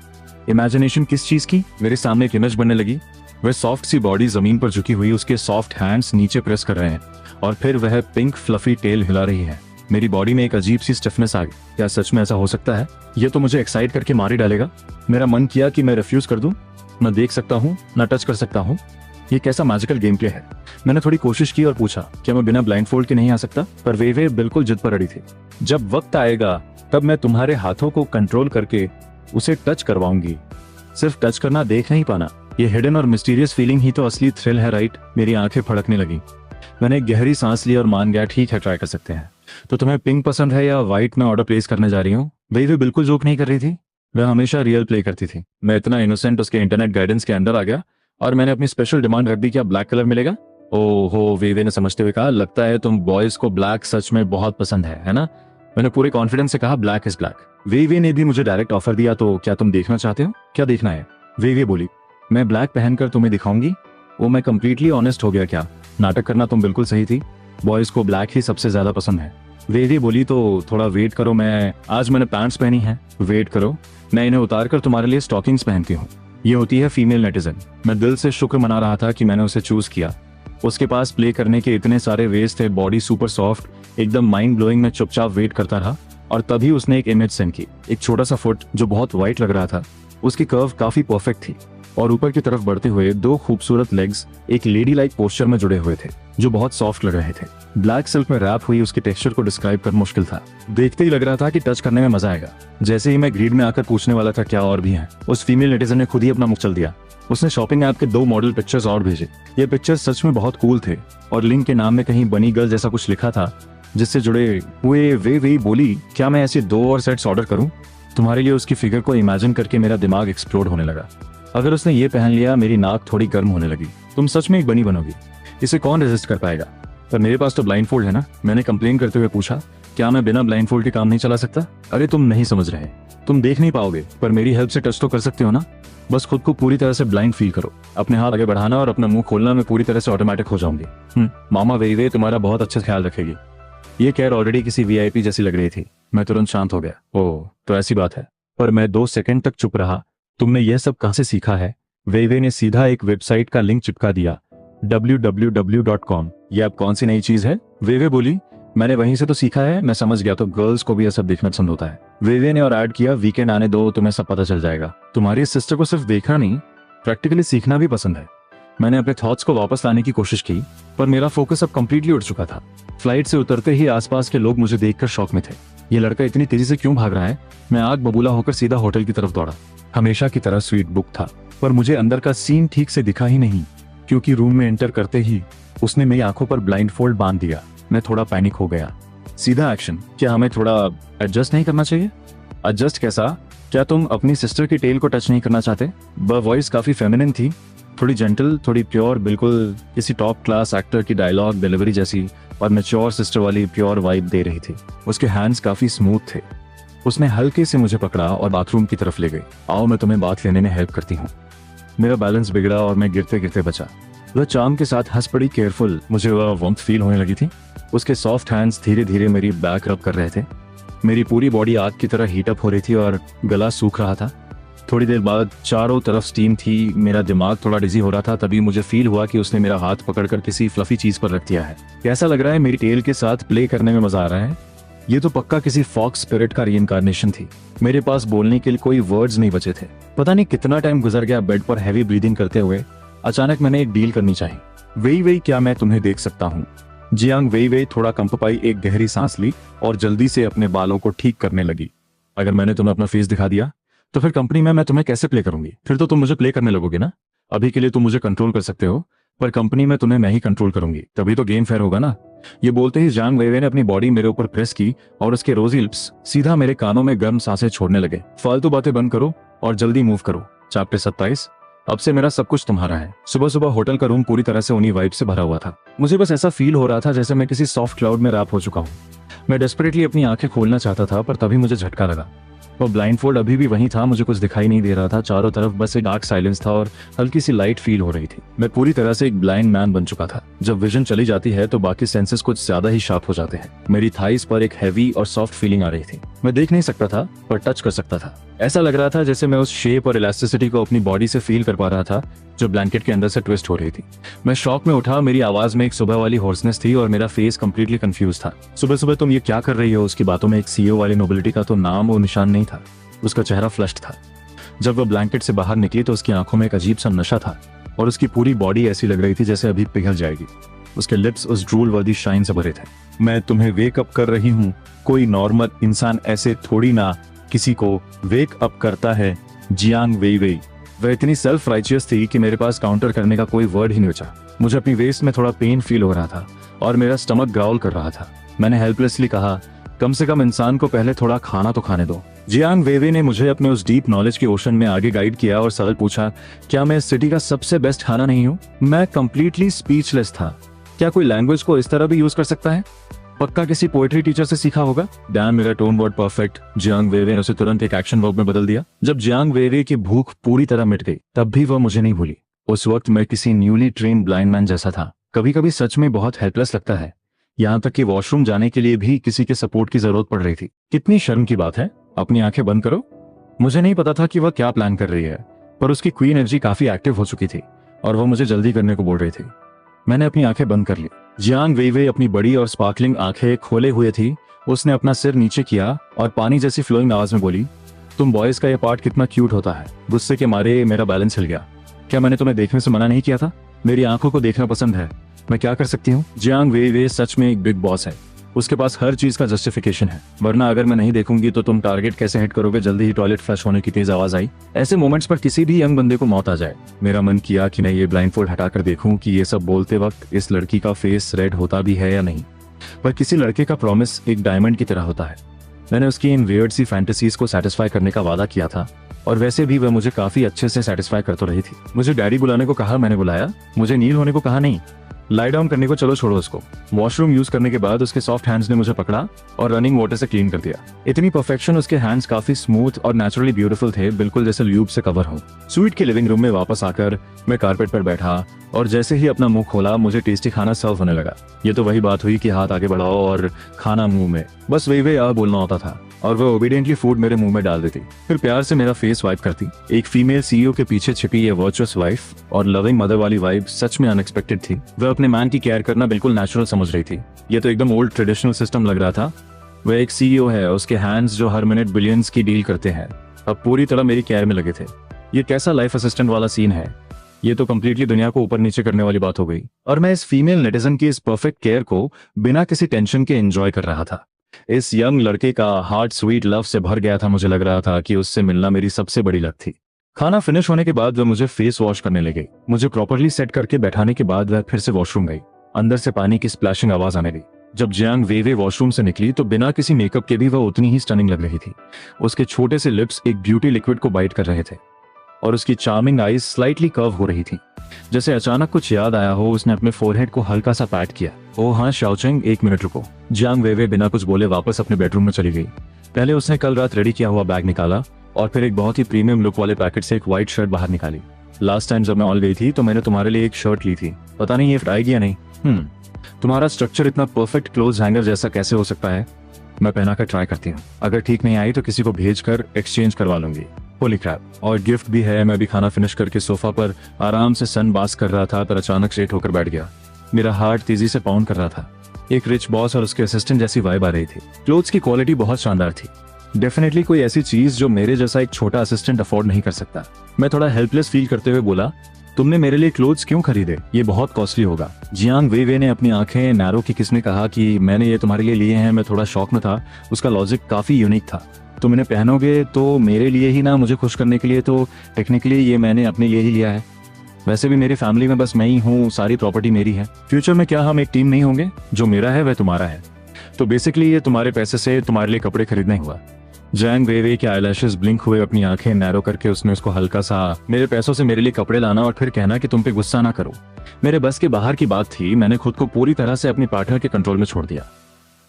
इमेजिनेशन किस चीज की? मेरे सामने एक इमेज बनने लगी। वह सॉफ्ट सी बॉडी जमीन पर झुकी हुई, उसके सॉफ्ट हैंड्स नीचे प्रेस कर रहे हैं और फिर वह पिंक फ्लफी टेल हिला रही है। मेरी बॉडी में एक अजीब सी स्टिफनेस आ गई। क्या सच में ऐसा हो सकता है? ये तो मुझे एक्साइट करके मार ही डालेगा। मेरा मन किया कि मैं रिफ्यूज कर दूं। न देख सकता हूँ न टच कर सकता हूँ। ये कैसा मैजिकल गेम प्ले है? मैंने थोड़ी कोशिश की और पूछा, क्या मैं बिना ब्लाइंड फोल्ड के नहीं आ सकता? पर वेवे बिल्कुल जिद पर अड़ी थी। जब वक्त आएगा तब मैं तुम्हारे हाथों को कंट्रोल करके उसे टच करवाऊंगी। सिर्फ टच करना, देख नहीं पाना। ये हिडन और मिस्टीरियस फीलिंग ही तो असली थ्रिल है, राइट? मेरी आंखें फड़कने लगी। मैंने एक गहरी सांस ली और मान गया, ठीक है ट्राई कर सकते हैं। तो तुम्हें पिंक पसंद है या व्हाइट में ऑर्डर प्लेस करने जा रही हूँ? वेवे बिल्कुल जोक नहीं कर रही थी। वह हमेशा रियल प्ले करती थी। मैं इतना इनोसेंट उसके इंटरनेट गाइडेंस के अंदर आ गया और मैंने अपनी स्पेशल डिमांड रख दी, क्या ब्लैक कलर मिलेगा? ओहो, वेवे ने समझते हुए कहा, लगता है तुम बॉयज को ब्लैक सच में बहुत पसंद है ना? मैंने पूरे कॉन्फिडेंस से कहा, ब्लैक इज ब्लैक। वेवे ने भी मुझे डायरेक्ट ऑफर दिया, तो क्या तुम देखना चाहते हो? क्या देखना है? वेवे बोली, मैं ब्लैक पहनकर तुम्हें दिखाऊंगी। वो मैं कंप्लीटली ऑनेस्ट हो गया। क्या नाटक करना? तुम बिल्कुल सही थी, बॉयज को ब्लैक ही सबसे ज्यादा पसंद है। वेवे बोली, तो थोड़ा वेट करो, आज मैंने पैंट्स पहनी है। वेट करो, मैं इन्हें उतार कर तुम्हारे लिए स्टॉकिंग्स पहनती हूँ। ये होती है फीमेल नेटिजन। मैं दिल से शुक्र मना रहा था कि मैंने उसे चूज किया। उसके पास प्ले करने के इतने सारे वेज थे, बॉडी सुपर सॉफ्ट, एकदम माइंड ब्लोइंग। मैं चुपचाप वेट करता रहा और तभी उसने एक इमेज सेंड की। एक छोटा सा फुट जो बहुत वाइट लग रहा था। उसकी कर्व काफी परफेक्ट थी और ऊपर की तरफ बढ़ते हुए 2 खूबसूरत लेग्स एक लेडी लाइक पोस्चर में जुड़े हुए थे जो बहुत सॉफ्ट लग रहे थे। ब्लैक सिल्क में रैप हुई उसके टेक्सचर को डिस्क्राइब करना मुश्किल था। देखते ही लग रहा था कि टच करने में मजा आएगा। जैसे ही मैं ग्रीड में आकर पूछने वाला था क्या और भी हैं, उस फीमेल नेटिजन ने खुद ही अपना मुख चल दिया। उसने शॉपिंग ऐप के 2 मॉडल पिक्चर्स और भेजे। ये पिक्चर्स सच में बहुत कूल थे और लिंक के नाम में कहीं बनी गर्ल जैसा कुछ लिखा था जिससे जुड़े हुए। वे बोली, क्या मैं ऐसे 2 और सेट्स ऑर्डर करूं? तुम्हारे लिए? उसकी फिगर को इमेजिन करके मेरा दिमाग एक्सप्लोड होने लगा। अगर उसने ये पहन लिया, मेरी नाक थोड़ी गर्म होने लगी। तुम सच में एक बनी बनोगी, इसे कौन रेजिस्ट कर पाएगा? पर मेरे पास तो ब्लाइंड फोल्ड है ना। मैंने कंप्लेन करते हुए पूछा, क्या मैं बिना ब्लाइंड फोल्ड के काम नहीं चला सकता? अरे तुम नहीं समझ रहे, तुम देख नहीं पाओगे, पर मेरी हेल्प से टच तो कर सकते हो ना। बस खुद को पूरी तरह से ब्लाइंड फील करो। अपने हाथ आगे बढ़ाना और अपना मुंह खोलना, मैं पूरी तरह से ऑटोमेटिक हो जाऊंगी। मामा वेवे तुम्हारा बहुत अच्छा ख्याल रखेगी। ये कैर ऑलरेडी किसी वीआईपी जैसी लग रही थी। मैं तुरंत शांत हो गया। ओह तो ऐसी बात है। पर मैं 2 सेकंड तक चुप रहा। तुमने यह सब कहां से सीखा है? वेवे ने सीधा एक वेबसाइट का लिंक चिपका दिया, www.com। ये अब कौन सी नई चीज है? वेवे बोली, मैंने वहीं से तो सीखा है। मैं समझ गया, तो गर्ल्स को भी यह सब देखना पसंद होता है। वेवे ने और ऐड किया, वीकेंड आने दो, तुम्हें सब पता चल जाएगा। तुम्हारी सिस्टर को सिर्फ देखना नहीं, प्रैक्टिकली सीखना भी पसंद है। मैंने अपने थॉट्स को वापस लाने की कोशिश की, पर मेरा फोकस अब कंप्लीटली उड़ चुका था। फ्लाइट से उतरते ही आसपास के लोग मुझे देखकर शॉक में थे। ये लड़का इतनी तेजी से क्यों भाग रहा है? मैं आग बबूला होकर सीधा होटल की तरफ दौड़ा। हमेशा की तरह स्वीट बुक था, पर मुझे अंदर का सीन ठीक से दिखा ही नहीं, क्योंकि रूम में एंटर करते ही उसने मेरी आंखों पर ब्लाइंड फोल्ड बांध दिया। मैं थोड़ा पैनिक हो गया। सीधा एक्शन। क्या हमें थोड़ा एडजस्ट नहीं करना चाहिए? एडजस्ट कैसा? क्या तुम अपनी सिस्टर की टेल को टच नहीं करना चाहते? वह वॉइस काफी फेमिनिन थी, थोड़ी जेंटल, थोड़ी प्योर, बिल्कुल किसी टॉप क्लास एक्टर की डायलॉग डिलीवरी जैसी, और मैच्योर सिस्टर वाली प्योर वाइब दे रही थी। उसके हैंड्स काफी स्मूथ थे। उसने हल्के से मुझे पकड़ा और बाथरूम की तरफ ले गई। आओ मैं तुम्हें बात लेने में हेल्प करती हूँ। मेरा बैलेंस बिगड़ा और मैं गिरते गिरते बचा। वह चार्म के साथ हंस पड़ी, केयरफुल। मुझे वह वार्मथ फील होने लगी थी। उसके सॉफ्ट हैंड्स धीरे धीरे मेरी बैक रब कर रहे थे। मेरी पूरी बॉडी आग की तरह हीटअप हो रही थी और गला सूख रहा था। थोड़ी देर बाद चारों तरफ स्टीम थी। मेरा दिमाग थोड़ा डिजी हो रहा था। तभी मुझे फील हुआ कि उसने मेरा हाथ पकड़कर किसी फ्लफी चीज पर रख दिया है। कैसा लग रहा है? मेरी टेल के साथ प्ले करने में मजा आ रहा है। ये तो पक्का किसी फॉक्स स्पिरिट का रीइंकार्नेशन थी। मेरे पास बोलने के लिए कोई वर्ड्स नहीं बचे थे। पता नहीं कितना टाइम गुजर गया बेड पर हैवी ब्रीदिंग करते हुए। अचानक मैंने एक डील करनी चाहिए। वेई वेई, क्या मैं तुम्हें देख सकता हूँ? जियांग वेई वेई थोड़ा कंप पाई, एक गहरी सांस ली और जल्दी से अपने बालों को ठीक करने लगी। अगर मैंने तुम्हें अपना फेस दिखा दिया तो फिर कंपनी में मैं तुम्हें कैसे प्ले करूंगी? फिर तो तुम मुझे प्ले करने लगोगे ना। अभी के लिए तुम मुझे कंट्रोल कर सकते हो, पर कंपनी में तुम्हें मैं ही कंट्रोल करूंगी, तभी तो गेम फेयर होगा ना। ये बोलते ही जियांग वेई वेई ने अपनी बॉडी मेरे ऊपर प्रेस की और उसके रोजी लिप्स सीधा मेरे कानों में गर्म सांसें छोड़ने लगे। फालतू बातें बंद करो और जल्दी मूव करो। चैप्टर 27। अब से मेरा सब कुछ तुम्हारा है। सुबह सुबह होटल का रूम पूरी तरह से उन्हीं वाइब से भरा हुआ था। मुझे बस ऐसा फील हो रहा था जैसे मैं किसी सॉफ्ट क्लाउड में रैप हो चुका हूँ। मैं डेस्परेटली अपनी आंखें खोलना चाहता था, पर तभी मुझे झटका लगा। वो ब्लाइंडफोल्ड अभी भी वहीं था। मुझे कुछ दिखाई नहीं दे रहा था। चारों तरफ बस एक डार्क साइलेंस था और हल्की सी लाइट फील हो रही थी। मैं पूरी तरह से एक ब्लाइंड मैन बन चुका था। जब विजन चली जाती है तो बाकी सेंसेस कुछ ज्यादा ही शार्प हो जाते हैं। मेरी थाइस पर एक हैवी और सॉफ्ट फीलिंग आ रही थी। मैं देख नहीं सकता था, पर टच कर सकता था। ऐसा लग रहा था जैसे मैं उस शेप और इलास्टिसिटी को अपनी बॉडी से फील कर पा रहा था जो ब्लैंकेट के अंदर से ट्विस्ट हो रही थी। मैं शॉक में उठा। मेरी आवाज में एक सुबह वाली हॉर्सनेस थी और मेरा फेस कंप्लीटली कंफ्यूज था। सुबह सुबह तुम ये क्या कर रही हो? उसकी बातों में एक सीईओ वाली नोबिलिटी का तो नाम और निशान नहीं था। उसका चेहरा फ्लश्ड था। जब वह ब्लैंकेट से बाहर निकली तो उसकी आंखों में एक अजीब सा नशा था और उसकी पूरी बॉडी ऐसी लग रही थी जैसे अभी पिघल जाएगी। उसके लिप्स उस ड्रूल वर्दी शाइन से भरे थे। मैं तुम्हें वेक अप कर रही हूँ। कोई नॉर्मल इंसान ऐसे थोड़ी ना किसी को वेक अप करता है। जियांग वेई वेई। वह इतनी सेल्फ राइचियस थी कि मेरे पास काउंटर करने का कोई वर्ड ही नहीं बचा। मुझे अपनी वेस्ट में थोड़ा पेन फील हो रहा था और मेरा स्टमक ग्राउल कर रहा था। मैंने हेल्पलेसली कहा, कम से कम इंसान को पहले थोड़ा खाना तो खाने दो। जियांग वेई वेई ने मुझे अपने उस डीप नॉलेज के ओशन में आगे गाइड किया और सवाल पूछा, क्या मैं इस सिटी का सबसे बेस्ट खाना नहीं हूँ? मैं कंप्लीटली स्पीचलेस था। क्या कोई लैंग्वेज को इस तरह भी यूज कर सकता है? पक्का किसी पोएट्री टीचर से सीखा होगा। डैम, मेरा टोन वर्ड परफेक्ट। जियांग वेई वेई ने उसे तुरंत एक एक्शन वर्ब में बदल दिया। जब जियांग वेई वेई की भूख पूरी तरह मिट गई तब भी वह मुझे नहीं भूली। उस वक्त मैं किसी न्यूली ट्रेन ब्लाइंड मैन जैसा था। कभी कभी सच में बहुत हेल्पलेस लगता है। यहाँ तक कि वॉशरूम जाने के लिए भी किसी के सपोर्ट की जरूरत पड़ रही थी। कितनी शर्म की बात है। अपनी आंखें बंद करो। मुझे नहीं पता था कि वह क्या प्लान कर रही है, पर उसकी क्वीन एनर्जी काफी एक्टिव हो चुकी थी और वह मुझे जल्दी करने को बोल रही थी। मैंने अपनी आंखें बंद कर ली। जियांग वेई वेई अपनी बड़ी और स्पार्कलिंग आंखें खोले हुए थी। उसने अपना सिर नीचे किया और पानी जैसी फ्लोइंग आवाज में बोली, तुम बॉयज का यह पार्ट कितना क्यूट होता है। गुस्से के मारे मेरा बैलेंस हिल गया। क्या मैंने तुम्हें देखने से मना नहीं किया था? मेरी आंखों को देखना पसंद है। मैं क्या कर सकती हूँ? जियांग वेई वेई सच में एक बिग बॉस है। उसके पास हर चीज का जस्टिफिकेशन है। वरना अगर मैं नहीं देखूंगी तो तुम टारगेट कैसे हिट करोगे? जल्दी ही टॉयलेट फ्लश होने की तेज आवाज आई। ऐसे मोमेंट्स पर किसी भी यंग बंदे को मौत आ जाए। मेरा मन किया कि मैं ये ब्लाइंडफोल्ड हटाकर देखूं कि ये सब बोलते वक्त इस लड़की का फेस रेड होता भी है या नहीं। पर किसी लड़के का प्रॉमिस एक डायमंड की तरह होता है। मैंने उसकी इन वियर्ड सी फैंटेसीज को सेटिस्फाई करने का वादा किया था और वैसे भी वह मुझे काफी अच्छे से सेटिस्फाई कर तो रही थी। मुझे डैडी बुलाने को कहा, मैंने बुलाया। मुझे नील होने को कहा, नहीं। लाई डाउन करने को चलो छोड़ो उसको। वॉशरूम यूज करने के बाद उसके सॉफ्ट हैंड्स ने मुझे पकड़ा और रनिंग वाटर से क्लीन कर दिया। इतनी परफेक्शन। उसके हैंड्स काफी स्मूथ और नेचुरली ब्यूटीफुल थे, बिल्कुल जैसे ल्यूब से कवर हो। स्वीट के लिविंग रूम में वापस आकर मैं कारपेट पर बैठा और जैसे ही अपना मुंह खोला मुझे टेस्टी खाना सर्व होने लगा। ये तो वही बात हुई कि हाथ आगे बढ़ाओ और खाना मुंह में। बस वही वे बोलना होता था और वह ओबीडियंटली फूड मेरे मुंह में डाल देती, फिर प्यार से मेरा फेस वाइप करती। एक फीमेल सीईओ के पीछे छिपी ये वर्चुअस वाइफ और लविंग मदर वाली वाइब सच में अनएक्सपेक्टेड थी। वह अपने मैन की केयर करना बिल्कुल नेचुरल समझ रही थी। ये तो एकदम ओल्ड ट्रेडिशनल सिस्टम लग रहा था। वह एक सीईओ है, उसके हैंड्स जो हर मिनट बिलियंस की डील करते हैं, अब पूरी तरह मेरी केयर में लगे थे। ये कैसा लाइफ असिस्टेंट वाला सीन है? ये तो कंप्लीटली दुनिया को ऊपर नीचे करने वाली बात हो गई। और मैं इस फीमेल नेटिजन की इस परफेक्ट केयर को बिना किसी टेंशन के एंजॉय कर रहा था। इस यंग लड़के का हार्ट स्वीट लव से भर गया था। मुझे लग रहा था कि उससे मिलना मेरी सबसे बड़ी लक थी। खाना फिनिश होने के बाद वह मुझे फेस वॉश करने लगे। मुझे प्रॉपरली सेट करके बैठाने के बाद वह फिर से वॉशरूम गई। अंदर से पानी की स्प्लैशिंग आवाज आने लगी। जब जियांग वेवे वॉशरूम से निकली तो बिना किसी मेकअप के भी वह उतनी ही स्टनिंग लग रही थी। उसके छोटे से लिप्स एक ब्यूटी लिक्विड को बाइट कर रहे थे और उसकी चार्मिंग आईज स्लाइटली कर्व हो रही थी। जैसे अचानक कुछ याद आया हो, उसने अपने फोरहेड को हल्का सा पैट किया। ओह हाँ शाओचेंग, 1 मिनट रुको। जियांग वेवे बिना कुछ बोले वापस अपने बेडरूम में चली गई। पहले उसने कल रात रेडी किया हुआ बैग निकाला और फिर एक बहुत ही प्रीमियम लुक वाले पैकेट से एक व्हाइट शर्ट बाहर निकाली। लास्ट टाइम जब मैं ऑल गई थी तो मैंने तुम्हारे लिए एक शर्ट ली थी, पता नहीं ये फिट आएगी या नहीं। तुम्हारा स्ट्रक्चर इतना परफेक्ट क्लोज हैंगर जैसा कैसे हो सकता है? मैं पहना कर ट्राई करती हूँ, अगर ठीक नहीं आई तो किसी को भेज कर एक्सचेंज करवा लूंगी। होली क्रैप, और गिफ्ट भी है। मैं भी खाना फिनिश करके सोफा पर आराम से सन बास कर रहा था पर अचानक स्ट्रेट होकर बैठ गया। मेरा हार्ट तेजी से पाउंड कर रहा था। एक रिच बॉस और उसके असिस्टेंट जैसी वाइब आ रही थी। क्लोथ्स की क्वालिटी बहुत शानदार थी। डेफिनेटली कोई ऐसी चीज जो मेरे जैसा एक छोटा असिस्टेंट अफोर्ड नहीं कर सकता। मैं थोड़ा हेल्पलेस फील करते हुए बोला, तुमने मेरे लिए क्लोथ्स क्यों खरीदे? ये बहुत कॉस्टली होगा। जियांग वेवे ने अपनी आंखें नैरो की। किसने कहा कि मैंने ये तुम्हारे लिए लिए हैं? मैं थोड़ा शॉक में था। उसका लॉजिक काफी यूनिक था। तुम इन्हें पहनोगे तो मेरे लिए ही ना, मुझे खुश करने के लिए, तो टेक्निकली ये मैंने अपने लिए ही लिया है। वैसे भी मेरी फैमिली में बस मैं ही हूँ, सारी प्रॉपर्टी मेरी है। फ्यूचर में क्या हम एक टीम नहीं होंगे? जो मेरा है वह तुम्हारा है। तो बेसिकली ये तुम्हारे पैसे से तुम्हारे लिए कपड़े खरीदना ही हुआ। जियांग वेवे के आईलैशेस ब्लिंक हुए। अपनी आंखें नैरो करके उसने उसको हल्का सा, मेरे पैसों से मेरे लिए कपड़े लाना और फिर कहना कि तुम पे गुस्सा ना करो, मेरे बस के बाहर की बात थी। मैंने खुद को पूरी तरह से अपने पार्टनर के कंट्रोल में छोड़ दिया।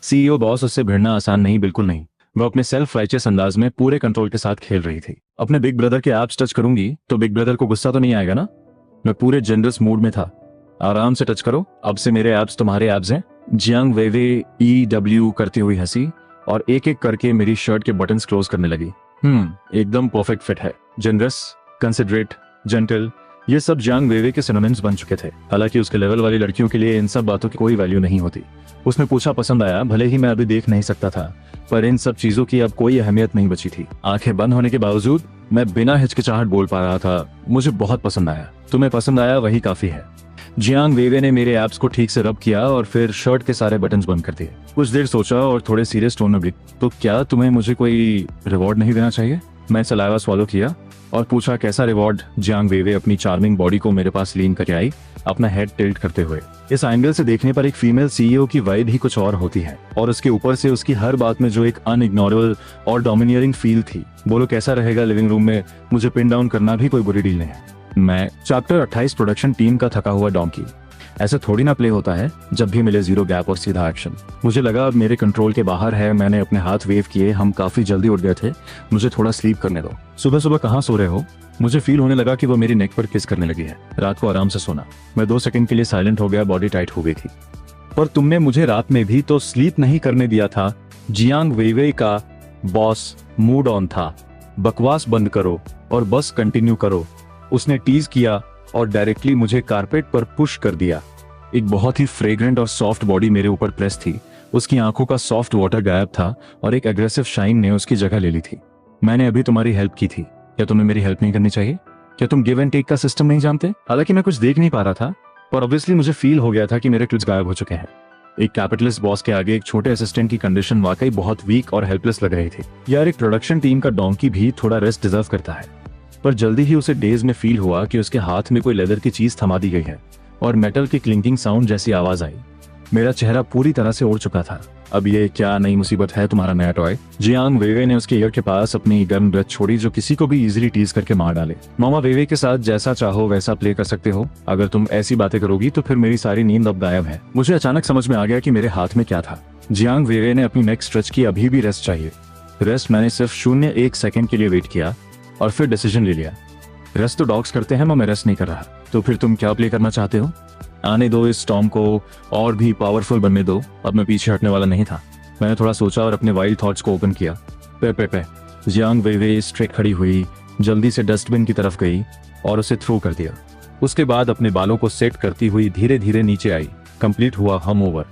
सीईओ बॉस, उससे भिड़ना आसान नहीं, बिल्कुल नहीं। वह अपने सेल्फ राइचियस अंदाज में पूरे कंट्रोल के साथ खेल रही थी। अपने बिग ब्रदर के एब्स टच करूंगी तो बिग ब्रदर को गुस्सा तो नहीं आएगा ना? मैं पूरे जनरस मूड में था। आराम से टच करो, अब से मेरे एब्स तुम्हारे एब्स हैं। जियांग वेवे EW करती हुई हंसी और एक एक करके मेरी शर्ट के बटन्स क्लोज करने लगी। एकदम परफेक्ट फिट है। जनरस, कंसिडरेट, जेंटल, ये सब जियांग वेवे के सिनोनिम्स बन चुके थे। हालांकि उसके लेवल वाली लड़कियों के लिए इन सब बातों की कोई वैल्यू नहीं होती। उसने पूछा, पसंद आया? भले ही मैं अभी देख नहीं सकता था, पर इन सब चीजों की अब कोई अहमियत नहीं बची थी। आंखें बंद होने के बावजूद मैं बिना हिचकिचाहट बोल पा रहा था, मुझे बहुत पसंद आया। तुम्हें पसंद आया, वही काफी है। जियांग वेवे ने मेरे एब्स को ठीक से रब किया और फिर शर्ट के सारे बटन्स बंद कर दिए। कुछ देर सोचा और थोड़े सीरियस टोन में भी, तो क्या तुम्हें मुझे कोई रिवॉर्ड नहीं देना चाहिए? मैं सलाइवा स्वॉलो किया और पूछा, कैसा रिवॉर्ड? जियांग वेवे अपनी चार्मिंग बॉडी को मेरे पास लीन करके आई, अपना हेड टिल्ट करते हुए। इस एंगल से देखने पर एक फीमेल सीईओ की वाइब ही कुछ और होती है, और उसके ऊपर से उसकी हर बात में जो एक अनइग्नोरेबल और डोमिनियरिंग फील थी। बोलो कैसा रहेगा लिविंग रूम में मुझे पिन डाउन करना भी कोई बुरी डील नहीं है। मैं चैप्टर 28 प्रोडक्शन टीम का थका हुआ डोंकी। ऐसे थोड़ी ना प्ले होता है, जब भी मिले जीरो गैप और सीधा एक्शन। मुझे लगा अब मेरे कंट्रोल के बाहर है। मैंने अपने हाथ वेव किए। हम काफी जल्दी उठ गए थे। मुझे थोड़ा स्लीप करने दो। सुबह सुबह कहाँ सो रहे हो? मुझे फील होने लगा कि वो मेरी नेक पर किस करने लगी है। रात को आराम से सोना। मैं 2 सेकंड के लिए साइलेंट हो गया। बॉडी टाइट हो गई थी। पर तुमने मुझे रात में भी तो स्लीप नहीं करने दिया था। जियांग वेवे का बॉस मूड ऑन था। बकवास बंद करो और बस कंटिन्यू करो, उसने टीज किया और डायरेक्टली मुझे कारपेट पर पुश कर दिया। एक बहुत ही फ्रेग्रेंट और सॉफ्ट बॉडी मेरे ऊपर प्रेस थी। उसकी आंखों का सॉफ्ट वाटर गायब था और एक एग्रेसिव शाइन ने उसकी जगह ले ली थी। मैंने अभी तुम्हारी हेल्प की थी, क्या तुम्हें मेरी हेल्प नहीं करनी चाहिए? क्या तुम गिव एंड टेक का सिस्टम नहीं जानते? हालांकि मैं कुछ देख नहीं पा रहा था, पर ऑब्वियसली मुझे फील हो गया था कि मेरे क्लिप्स गायब हो चुके हैं। एक कैपिटलिस्ट बॉस के आगे एक छोटे असिस्टेंट की कंडीशन वाकई बहुत वीक और हेल्पलेस लग रही थी। यार, एक प्रोडक्शन टीम का डोंकी भी थोड़ा रेस्ट डिजर्व करता है। पर जल्दी ही उसे डेज में फील हुआ कि उसके हाथ में कोई लेदर की चीज थमा दी गई है और मेटल की क्लिंकिंग साउंड जैसी आवाज आई। मेरा चेहरा पूरी तरह से उड़ चुका था। अब ये क्या नई मुसीबत है तुम्हारा नया टॉय? जियांग वेवे ने उसके ईयर के पास अपनी गर्म ब्रेथ छोड़ी जो किसी को भी इजीली टीज करके मार डाले। मामा वेवे के साथ जैसा चाहो वैसा प्ले कर सकते हो। अगर तुम ऐसी बातें करोगी तो फिर मेरी सारी नींद अब गायब है। मुझे अचानक समझ में आ गया कि मेरे हाथ में क्या था। जियांग वेवे ने अपनी नेक स्ट्रेच की। अभी भी रेस्ट चाहिए। रेस्ट। मैंने सिर्फ 0.1 सेकंड के लिए वेट किया और फिर डिसीजन ले लिया। रेस्ट तो डॉग्स करते हैं, मैं रेस्ट नहीं कर रहा। तो फिर तुम क्या प्ले करना चाहते हो? आने दो इस स्टॉर्म को और भी पावरफुल बनने दो। अब मैं पीछे हटने वाला नहीं था। मैंने थोड़ा सोचा और अपने वाइल्ड थॉट्स को ओपन किया। पे जियांग वेवे स्ट्रेट खड़ी हुई, जल्दी से डस्टबिन की तरफ गई और उसे थ्रो कर दिया। उसके बाद अपने बालों को सेट करती हुई धीरे धीरे नीचे आई। कंप्लीट हुआ हम ओवर।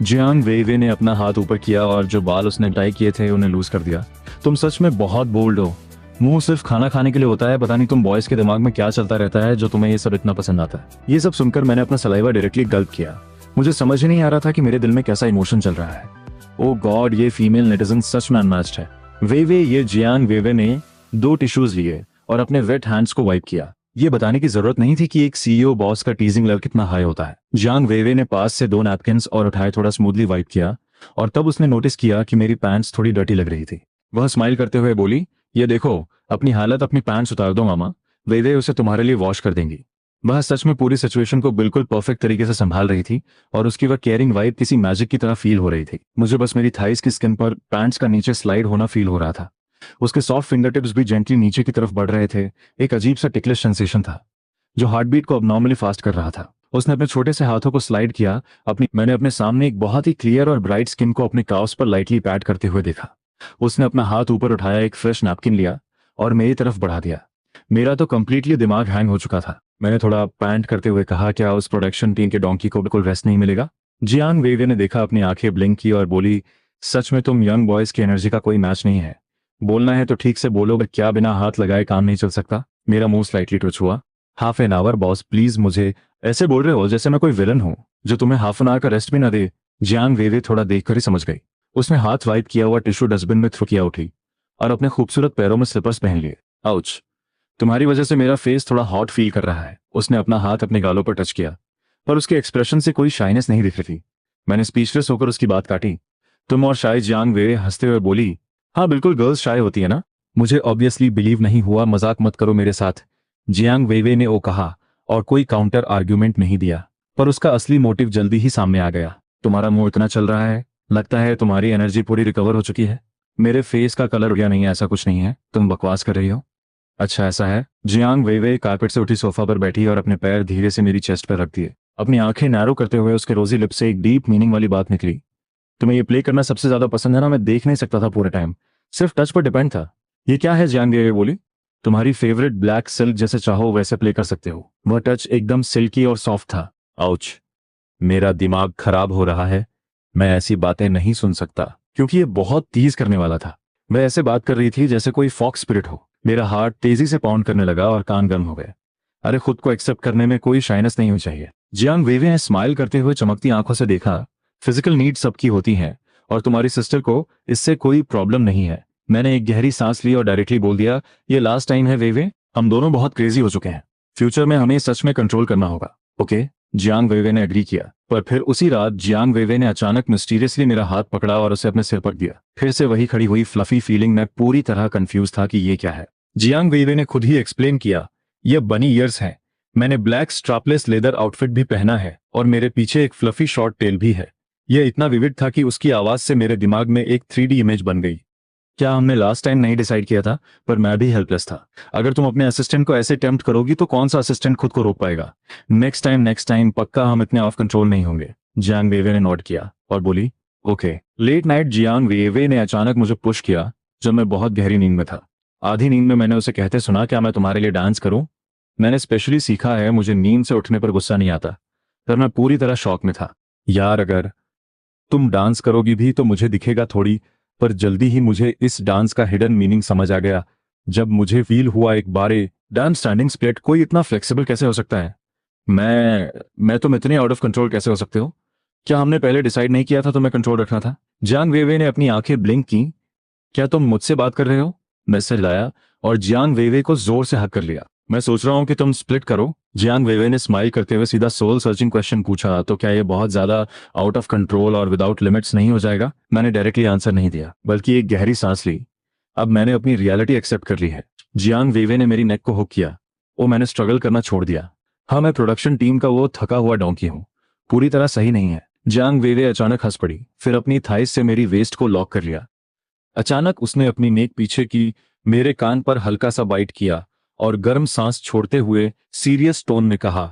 जियांग वेवे ने अपना हाथ ऊपर किया और जो बाल उसने टाई किए थे उन्हें लूज कर दिया। तुम सच में बहुत बोल्ड हो। मुंह सिर्फ खाना खाने के लिए होता है। पता नहीं तुम बॉयज के दिमाग में क्या चलता रहता है जो तुम्हें ये सब इतना पसंद आता है। ये सब सुनकर मैंने अपना सलाइवा डायरेक्टली गल्प किया। मुझे समझ ही नहीं आ रहा था कि मेरे दिल में कैसा इमोशन चल रहा है। ओ गॉड, ये फीमेल नेटिजन सच में अनमैच्ड है। वे ये जियांग वेवे ने 2 टिश्यूज लिए और अपने वेट हैंड्स को वाइप किया। ये बताने की जरूरत नहीं थी कि एक सीईओ बॉस का टीजिंग लेवल कितना हाई होता है। जियांग वेवे ने पास से 2 नैपकिन्स और उठाए, थोड़ा स्मूथली वाइप किया और तब उसने नोटिस किया कि मेरी पैंट्स थोड़ी डर्टी लग रही थी। वह स्माइल करते हुए बोली, ये देखो, अपनी हालत, अपनी पैंट्स उतार दो मामा, वेवे उसे तुम्हारे लिए वॉश कर देंगी। वह सच में पूरी सिचुएशन को बिल्कुल परफेक्ट तरीके से संभाल रही थी और उसकी वह केयरिंग वाइब किसी मैजिक की तरह फील हो रही थी। मुझे बस मेरी थाइस की स्किन पर पैंट्स का नीचे स्लाइड होना फील हो रहा था। उसके सॉफ्ट फिंगर टिप्स भी जेंटली नीचे की तरफ बढ़ रहे थे। एक अजीब सा टिकलिश सेंसेशन था जो हार्ट बीट को अबनॉर्मली फास्ट कर रहा था। उसने अपने छोटे से हाथों को स्लाइड किया। मैंने अपने सामने एक बहुत ही क्लियर और ब्राइट स्किन को अपने काव्स पर लाइटली पैड करते हुए देखा। उसने अपना हाथ ऊपर उठाया, एक फ्रेश नैपकिन लिया और मेरी तरफ बढ़ा दिया। मेरा तो कंप्लीटली दिमाग हैंग हो चुका था। मैंने थोड़ा पैंट करते हुए कहा, क्या उस प्रोडक्शन टीम के डोंकी को बिल्कुल रेस्ट नहीं मिलेगा? जियांग वेवे ने देखा, अपनी आंखें ब्लिंक की और बोली, सच में तुम यंग बॉयज की एनर्जी का कोई मैच नहीं है। बोलना है तो ठीक से बोलो, क्या बिना हाथ लगाए काम नहीं चल सकता? मेरा मुंह स्लाइटली ट्विच हुआ। Half an hour boss, please. मुझे ऐसे बोल रहे हो जैसे मैं कोई विलन हूं जो तुम्हें हाफ एन आवर का रेस्ट भी ना दे। जियांग वेवे थोड़ा देखकर ही समझ गई। उसने हाथ वाइप किया हुआ टिश्यू डस्टबिन में थ्रो किया, उठी और अपने खूबसूरत पैरों में स्लिपर्स पहन लिए। आउच, तुम्हारी वजह से मेरा फेस थोड़ा हॉट फील कर रहा है। उसने अपना हाथ अपने गालों पर टच किया पर उसके एक्सप्रेशन से कोई शाइनेस नहीं दिख रही थी। मैंने स्पीचलेस होकर उसकी बात काटी। तुम और शाय? जियांग वेवे हंसते हुए बोली, हाँ बिल्कुल, गर्ल्स शाय होती है ना। मुझे ऑब्वियसली बिलीव नहीं हुआ। मजाक मत करो मेरे साथ, जियांग वेवे ने ओ कहा और कोई काउंटर आर्ग्यूमेंट नहीं दिया। पर उसका असली मोटिव जल्दी ही सामने आ गया। तुम्हारा मुंह इतना चल रहा है, लगता है तुम्हारी एनर्जी पूरी रिकवर हो चुकी है। मेरे फेस का कलर उड़ गया नहीं है, ऐसा कुछ नहीं है, तुम बकवास कर रही हो। अच्छा ऐसा है। जियांग वेवे कारपेट से उठी, सोफा पर बैठी और अपने पैर धीरे से मेरी चेस्ट पर रख दिए। अपनी आंखें नैरो करते हुए उसके रोजी लिप से एक डीप मीनिंग वाली बात निकली। तुम्हें ये प्ले करना सबसे ज्यादा पसंद है ना? मैं देख नहीं सकता था पूरे टाइम, सिर्फ टच पर डिपेंड था। ये क्या है? जियांग वेवे बोली। तुम्हारी फेवरेट ब्लैक सिल्क, जैसे चाहो वैसे प्ले कर सकते हो। वह टच एकदम सिल्की और सॉफ्ट था। आउच, मेरा दिमाग खराब हो रहा है। मैं ऐसी बातें नहीं सुन सकता क्योंकि ये बहुत तेज करने वाला था। वह ऐसे बात कर रही थी जैसे कोई फॉक्स स्पिरिट हो। मेरा हार्ट तेजी से पाउंड करने लगा और कान गर्म हो गए। अरे, खुद को एक्सेप्ट करने में कोई शाइनेस नहीं होनी चाहिए। जियांग वेवे ने स्माइल करते हुए चमकती आंखों से देखा। फिजिकल नीड सबकी होती हैं और तुम्हारी सिस्टर को इससे कोई प्रॉब्लम नहीं है। मैंने एक गहरी सांस ली और डायरेक्टली बोल दिया, ये लास्ट टाइम है वेवे, हम दोनों बहुत क्रेजी हो चुके हैं। फ्यूचर में हमें सच में कंट्रोल करना होगा, ओके? जियांग वेवे ने एग्री किया। पर फिर उसी रात जियांग वेवे ने अचानक मिस्टीरियसली मेरा हाथ पकड़ा और उसे अपने सिर पर दिया। फिर से वही खड़ी हुई फ्लफी फीलिंग। मैं पूरी तरह कंफ्यूज था कि ये क्या है। जियांग वेवे ने खुद ही एक्सप्लेन किया, ये बनी ईयर्स हैं। मैंने ब्लैक स्ट्रैपलेस लेदर आउटफिट भी पहना है और मेरे पीछे एक फ्लफी शॉर्ट टेल भी है। यह इतना विविड था कि उसकी आवाज से मेरे दिमाग में एक 3D इमेज बन गई। क्या हमने लास्ट टाइम नहीं डिसाइड किया था? पर मैं भी हेल्पलेस था। अगर तुम अपने असिस्टेंट को ऐसे टेम्प्ट करोगी तो कौन सा असिस्टेंट खुद को रोक पाएगा? नेक्स्ट टाइम पक्का हम इतने ऑफ कंट्रोल नहीं होंगे। जियांग वेवे ने नोट किया और बोली, ओके। लेट नाइट जियांग वेवे ने अचानक मुझे पुश किया जब मैं बहुत गहरी नींद में था। आधी नींद में मैंने उसे कहते सुना, क्या मैं तुम्हारे लिए डांस करूं? मैंने स्पेशली सीखा है, मुझे नींद से उठने पर गुस्सा नहीं आता। पर मैं पूरी तरह शॉक में था। यार, अगर तुम डांस करोगी भी तो मुझे दिखेगा थोड़ी। पर जल्दी ही मुझे इस डांस का हिडन मीनिंग समझ आ गया जब मुझे फील हुआ एक बारे, डांस स्टैंडिंग स्प्लिट। कोई इतना फ्लेक्सिबल कैसे हो सकता है? मैं तुम इतने आउट ऑफ कंट्रोल कैसे हो सकते हो? क्या हमने पहले डिसाइड नहीं किया था तुम्हें कंट्रोल रखना था? जियांग वेवे ने अपनी आंखें ब्लिंक की। क्या तुम मुझसे बात कर रहे हो? मैं लाया और जियांग वेवे को जोर से हक कर लिया। मैं सोच रहा हूं कि तुम स्प्लिट करो। जियांग वेवे ने स्माइल करते हुए सीधा सोल सर्चिंग क्वेश्चन पूछा, तो क्या ये बहुत ज्यादा आउट ऑफ कंट्रोल और विदाउट लिमिट्स नहीं हो जाएगा? मैंने डायरेक्टली आंसर नहीं दिया बल्कि एक गहरी सांस ली। अब मैंने अपनी रियलिटी एक्सेप्ट कर ली है। जियांग वेवे ने मेरी नेक को हुक किया। ओ, मैंने स्ट्रगल करना छोड़ दिया। हाँ, मैं प्रोडक्शन टीम का वो थका हुआ डोंकी हूँ, पूरी तरह सही नहीं है। जियांग वेवे अचानक हंस पड़ी, फिर अपनी थाइस से मेरी वेस्ट को लॉक कर लिया। अचानक उसने अपनी नेक पीछे की, मेरे कान पर हल्का सा बाइट किया और गर्म सांस छोड़ते हुए सीरियस टोन में कहा,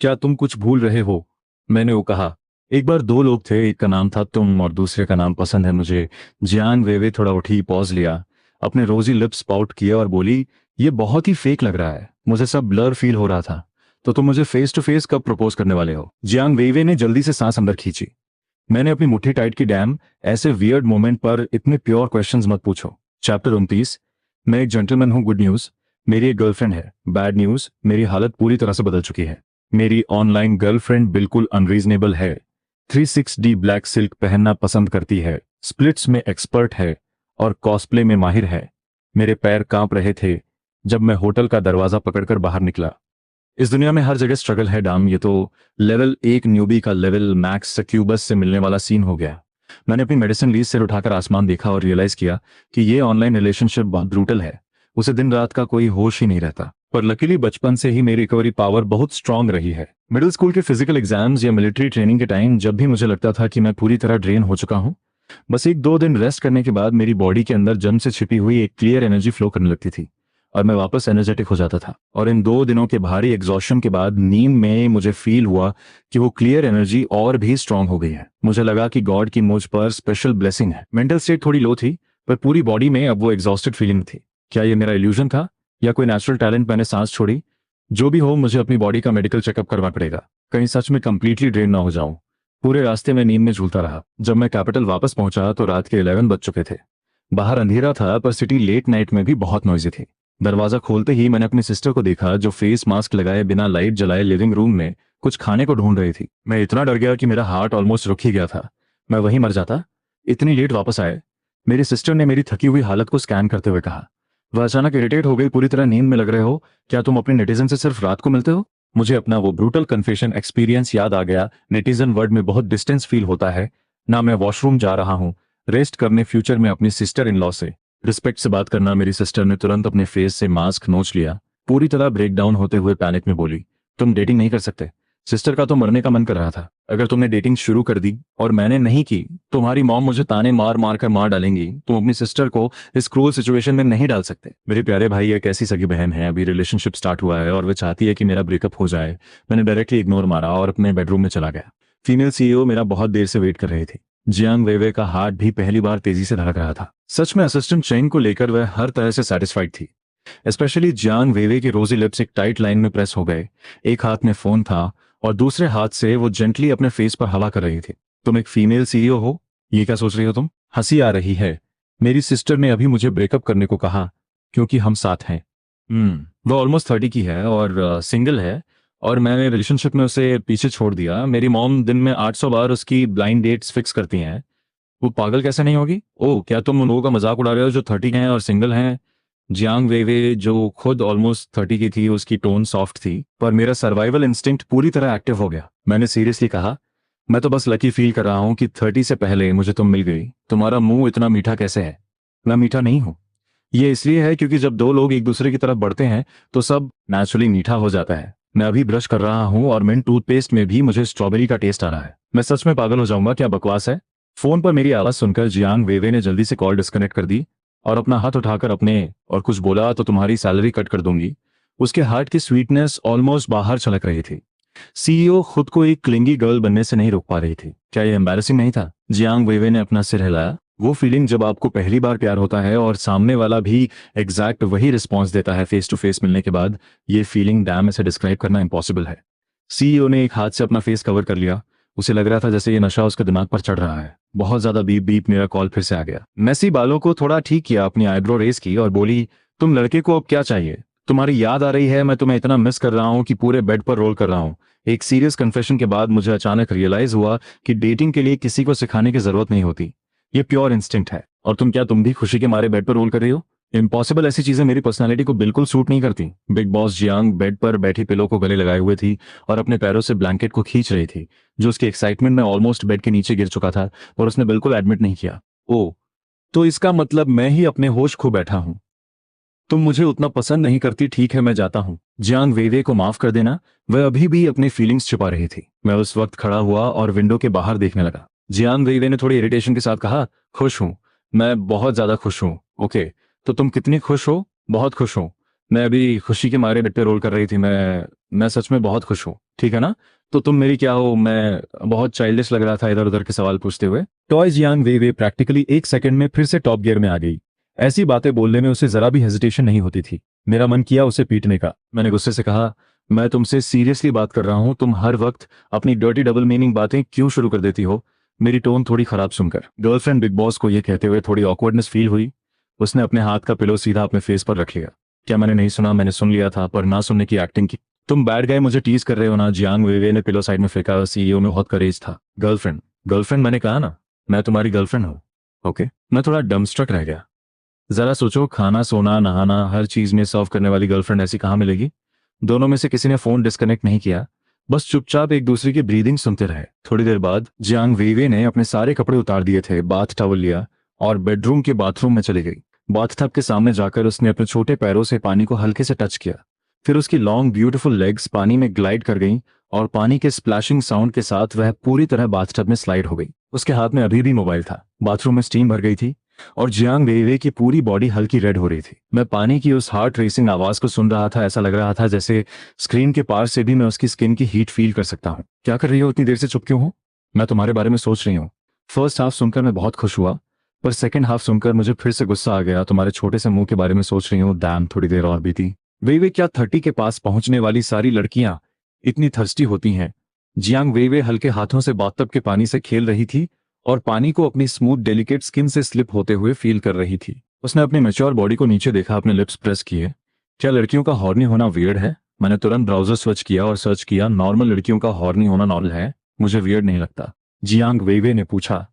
क्या तुम कुछ भूल रहे हो? मैंने वो कहा, एक बार 2 लोग थे, एक का नाम था तुम और दूसरे का नाम पसंद है मुझे। जियांग वेवे थोड़ा उठी, पॉज लिया, अपने रोजी लिप्स पाउट किया और बोली, ये बहुत ही फेक लग रहा है, मुझे सब ब्लर फील हो रहा था। तो तुम मुझे फेस टू फेस कब प्रपोज करने वाले हो? जियांग वेवे ने जल्दी से सांस अंदर खींची। मैंने अपनी मुट्ठी टाइट की, डैम, ऐसे वियर्ड मोमेंट पर इतने प्योर क्वेश्चंस मत पूछो। चैप्टर 29। मैं एक जेंटलमैन हूं। गुड न्यूज, मेरी एक गर्लफ्रेंड है। बैड न्यूज, मेरी हालत पूरी तरह से बदल चुकी है। मेरी ऑनलाइन गर्लफ्रेंड बिल्कुल अनरीजनेबल है। 36D ब्लैक सिल्क पहनना पसंद करती है, स्प्लिट्स में एक्सपर्ट है और कॉस्प्ले में माहिर है। मेरे पैर कांप रहे थे जब मैं होटल का दरवाजा पकड़कर बाहर निकला। इस दुनिया में हर जगह स्ट्रगल है डाम, ये तो लेवल 1 न्यूबी का लेवल मैक्स सक्यूबस से मिलने वाला सीन हो गया। मैंने अपनी मेडिसिन लीज सिर उठाकर आसमान देखा और रियलाइज किया कि ये ऑनलाइन रिलेशनशिप बहुत ब्रूटल है। उसे दिन रात का कोई होश ही नहीं रहता। पर लकीली बचपन से ही मेरी रिकवरी पावर बहुत स्ट्रांग रही है। मिडिल स्कूल के फिजिकल एग्जाम्स या मिलिट्री ट्रेनिंग के टाइम जब भी मुझे लगता था कि मैं पूरी तरह ड्रेन हो चुका हूं, बस 1-2 दिन रेस्ट करने के बाद मेरी बॉडी के अंदर जन्म से छिपी हुई एक क्लियर एनर्जी फ्लो करने लगती थी और मैं वापस एनर्जेटिक हो जाता था। और इन 2 दिनों के भारी एग्जॉशन के बाद नींद में मुझे फील हुआ कि वो क्लियर एनर्जी और भी स्ट्रांग हो गई है। मुझे लगा कि गॉड की मुझ पर स्पेशल ब्लेसिंग है। मेंटल स्टेट थोड़ी लो थी, पर पूरी बॉडी में अब वो एग्जॉस्टेड फीलिंग थी। क्या ये मेरा इल्यूजन था या कोई नेचुरल टैलेंट मैंने सांस छोड़ी? जो भी हो, मुझे अपनी बॉडी का मेडिकल चेकअप करवा पड़ेगा, कहीं सच में कंप्लीटली ड्रेन ना हो जाऊं। पूरे रास्ते में नींद में झूलता रहा। जब मैं कैपिटल वापस पहुंचा तो रात के 11 बज चुके थे। बाहर अंधेरा था, पर सिटी लेट नाइट में भी बहुत नॉइजी थी। दरवाजा खोलते ही मैंने अपनी सिस्टर को देखा जो फेस मास्क लगाए बिना लाइट जलाए लिविंग रूम में कुछ खाने को ढूंढ रही थी। मैं इतना डर गया कि मेरा हार्ट ऑलमोस्ट रुक ही गया था। मैं वहीं मर जाता, इतनी लेट वापस आए। मेरी सिस्टर ने मेरी थकी हुई हालत को स्कैन करते हुए कहा। वह अचानक इरिटेट हो गई। पूरी तरह नींद में लग रहे हो, क्या तुम अपने नेटिजन से सिर्फ रात को मिलते हो? मुझे अपना वो ब्रूटल कन्फेशन एक्सपीरियंस याद आ गया। नेटिजन वर्ड में बहुत डिस्टेंस फील होता है ना। मैं वॉशरूम जा रहा हूँ रेस्ट करने, फ्यूचर में अपनी सिस्टर इन लॉ से रिस्पेक्ट से बात करना। मेरी सिस्टर ने तुरंत अपने फेस से मास्क नोच लिया, पूरी तरह ब्रेक डाउन होते हुए पैनिक में बोली, तुम डेटिंग नहीं कर सकते। सिस्टर का तो मरने का मन कर रहा था। अगर तुमने डेटिंग शुरू कर दी और मैंने नहीं की, तुम्हारी मॉम मुझे ताने मार मार कर मार डालेंगी। तुम अपनी सिस्टर को इस क्रूअल सिचुएशन में नहीं डाल सकते। मेरे प्यारे भाई, एक ऐसी सगी बहन है, अभी रिलेशनशिप स्टार्ट हुआ है और वह चाहती है कि मेरा ब्रेकअप हो जाए। मैंने डायरेक्टली इग्नोर मारा और अपने बेडरूम में चला गया। फीमेल सीईओ मेरा बहुत देर से वेट कर रहे थे। जियांग वेवे का हार्ट भी पहली बार तेजी से धड़क रहा था। सच में असिस्टेंट चेंग को लेकर वह हर तरह से सेटिस्फाइड थी। स्पेशली जियांग वेवे के रोजी लिप्स एक टाइट लाइन में प्रेस हो गए। एक हाथ में फोन था और दूसरे हाथ से वो जेंटली अपने फेस पर हवा कर रही थी। तुम एक फीमेल सीईओ हो, ये क्या सोच रही हो तुम? हंसी आ रही है। मेरी सिस्टर ने अभी मुझे ब्रेकअप करने को कहा क्योंकि हम साथ हैं। वो ऑलमोस्ट 30 की है और सिंगल है और मैंने रिलेशनशिप में उसे पीछे छोड़ दिया। मेरी मॉम दिन में 800 बार उसकी ब्लाइंड डेट्स फिक्स करती हैं। वो पागल कैसे नहीं होगी? ओह, क्या तुम उन लोगों का मजाक उड़ा रहे हो जो 30 हैं और सिंगल हैं? जियांग वेवे जो खुद ऑलमोस्ट 30 की थी, उसकी टोन सॉफ्ट थी, पर मेरा सर्वाइवल इंस्टिंक्ट पूरी तरह एक्टिव हो गया। मैंने सीरियसली कहा, मैं तो बस लकी फील कर रहा हूं कि 30 से पहले मुझे तुम मिल गई। तुम्हारा मुंह इतना मीठा कैसे है? मैं मीठा नहीं हूं। ये इसलिए है क्योंकि जब 2 लोग एक दूसरे की तरफ बढ़ते हैं तो सब नेचुरली मीठा हो जाता है। मैं अभी ब्रश कर रहा हूं और मिंट टूथपेस्ट में भी मुझे स्ट्रॉबेरी का टेस्ट आ रहा है। मैं सच में पागल हो जाऊंगा, क्या बकवास है? फोन पर मेरी आवाज सुनकर जियांग वेवे ने जल्दी से कॉल डिस्कनेक्ट कर दी और अपना हाथ उठाकर अपने और कुछ बोला तो तुम्हारी सैलरी कट कर दूंगी। उसके हार्ट की स्वीटनेस ऑलमोस्ट बाहर छलक रही थी। सीईओ खुद को एक क्लिंगी गर्ल बनने से नहीं रोक पा रही थी। क्या ये एम्बैरेसिंग नहीं था? जियांग वेवे ने अपना सिर हिलाया। वो फीलिंग जब आपको पहली बार प्यार होता है और सामने वाला भी एग्जैक्ट वही रिस्पॉन्स देता है फेस टू फेस मिलने के बाद, ये फीलिंग डैम इसे डिस्क्राइब करना इम्पॉसिबल है। सीईओ ने एक हाथ से अपना फेस कवर कर लिया। उसे लग रहा था जैसे ये नशा उसके दिमाग पर चढ़ रहा है। बहुत ज्यादा बीप बीप। मेरा कॉल फिर से आ गया। मैसी बालों को थोड़ा ठीक किया, अपनी आईब्रो रेस की और बोली, तुम लड़के को अब क्या चाहिए? तुम्हारी याद आ रही है, मैं तुम्हें इतना मिस कर रहा हूँ कि पूरे बेड पर रोल कर रहा हूँ। एक सीरियस कन्फेशन के बाद मुझे अचानक रियलाइज हुआ कि डेटिंग के लिए किसी को सिखाने की जरूरत नहीं होती। ये प्योर इंस्टिंक्ट है। और तुम भी खुशी के मारे बेड पर रोल कर रही हो? इम्पॉसिबल। ऐसी चीजें मेरी पर्सनालिटी को बिल्कुल सूट नहीं करती। बिग बॉस जियांग बेड पर बैठी पिलो को गले लगाए हुए थी और अपने पैरों से ब्लैंकेट को खींच रही थी, जो उसके एक्साइटमेंट में ऑलमोस्ट बेड के नीचे गिर चुका था और उसने बिल्कुल एडमिट नहीं किया। ओ, तो इसका मतलब मैं ही अपने होश खो बैठा हूं। तुम मुझे उतना पसंद नहीं करती, ठीक है मैं जाता हूं। जियांग वेवे को माफ कर देना, वह अभी भी अपनी फीलिंग्स छुपा रही थी। मैं उस वक्त खड़ा हुआ और विंडो के बाहर देखने लगा। जियांग वेवे ने थोड़ी इरिटेशन के साथ कहा, खुश हूं, मैं बहुत ज्यादा खुश हूं। ओके, तो तुम कितनी खुश हो? बहुत खुश हूं। मैं अभी खुशी के मारे बेड पे रोल कर रही थी। मैं सच में बहुत खुश हूं, ठीक है ना? तो तुम मेरी क्या हो? मैं बहुत चाइल्डिश लग रहा था इधर उधर के सवाल पूछते हुए। टॉय जियांग वेवे प्रैक्टिकली 1 सेकंड में फिर से टॉप गियर में आ गई। ऐसी बातें बोलने में उसे जरा भी हेजिटेशन नहीं होती थी। मेरा मन किया उसे पीटने का। मैंने गुस्से से कहा, मैं तुमसे सीरियसली बात कर रहा हूं, तुम हर वक्त अपनी डर्टी डबल मीनिंग बातें क्यों शुरू कर देती हो? मेरी टोन थोड़ी खराब सुनकर गर्लफ्रेंड बिग बॉस को यह कहते हुए थोड़ी ऑकवर्डनेस फील हुई। उसने अपने हाथ का पिलो सीधा अपने फेस पर रख लिया। क्या मैंने नहीं सुना? मैंने सुन लिया था, पर ना सुनने की एक्टिंग की। तुम बैठ गए, मुझे टीज कर रहे हो ना? जियांग वेवे ने पिलो साइड में फेंका। सीईओ में बहुत करेज था। गर्लफ्रेंड? गर्लफ्रेंड मैंने कहा ना, मैं तुम्हारी गर्लफ्रेंड हूँ। ओके, मैं थोड़ा डमस्ट्रक रह गया। जरा सोचो, खाना, सोना, नहाना, हर चीज में सर्व करने वाली गर्लफ्रेंड ऐसी कहाँ मिलेगी? दोनों में से किसी ने फोन डिस्कनेक्ट नहीं किया, बस चुपचाप एक दूसरे की ब्रीदिंग सुनते रहे। थोड़ी देर बाद जियांग वेवे ने अपने सारे कपड़े उतार दिए थे, बाथ टॉवल लिया और बेडरूम के बाथरूम में चली गई। बाथटब के सामने जाकर उसने अपने छोटे पैरों से पानी को हल्के से टच किया। फिर उसकी लॉन्ग ब्यूटीफुल लेग्स पानी में ग्लाइड कर गईं और पानी के स्प्लैशिंग साउंड के साथ वह पूरी तरह बाथटब में स्लाइड हो गई। उसके हाथ में अभी भी मोबाइल था। बाथरूम में स्टीम भर गई थी और जियांग वेइवे की पूरी बॉडी हल्की रेड हो रही थी। मैं पानी की उस हार्ट रेसिंग आवाज को सुन रहा था। ऐसा लग रहा था जैसे स्क्रीन के पार से भी मैं उसकी स्किन की हीट फील कर सकता हूँ। क्या कर रही हो? इतनी देर से चुप क्यों हो? मैं तुम्हारे बारे में सोच रही हूँ। फर्स्ट हाफ सुनकर मैं बहुत खुश हुआ, पर सेकंड हाफ सुनकर मुझे फिर से गुस्सा आ गया। तुम्हारे छोटे से मुंह के बारे में सोच रही हूँ। डैम, थोड़ी देर और बीती। वेइवे, क्या 30 के पास पहुंचने वाली सारी लड़कियां इतनी थर्स्टी होती हैं? जियांग वेइवे हल्के हाथों से बाथटब के पानी से खेल रही थी और पानी को अपनी स्मूथ डेलिकेट स्किन से स्लिप होते हुए फील कर रही थी। उसने अपनी मैच्योर बॉडी को नीचे देखा, अपने लिप्स प्रेस किए। क्या लड़कियों का हॉर्नी होना वियर्ड है? मैंने तुरंत ब्राउजर स्विच किया और सर्च किया। नॉर्मल लड़कियों का हॉर्नी होना नॉर्मल है, मुझे वियर्ड नहीं लगता। जियांग वेइवे ने पूछा,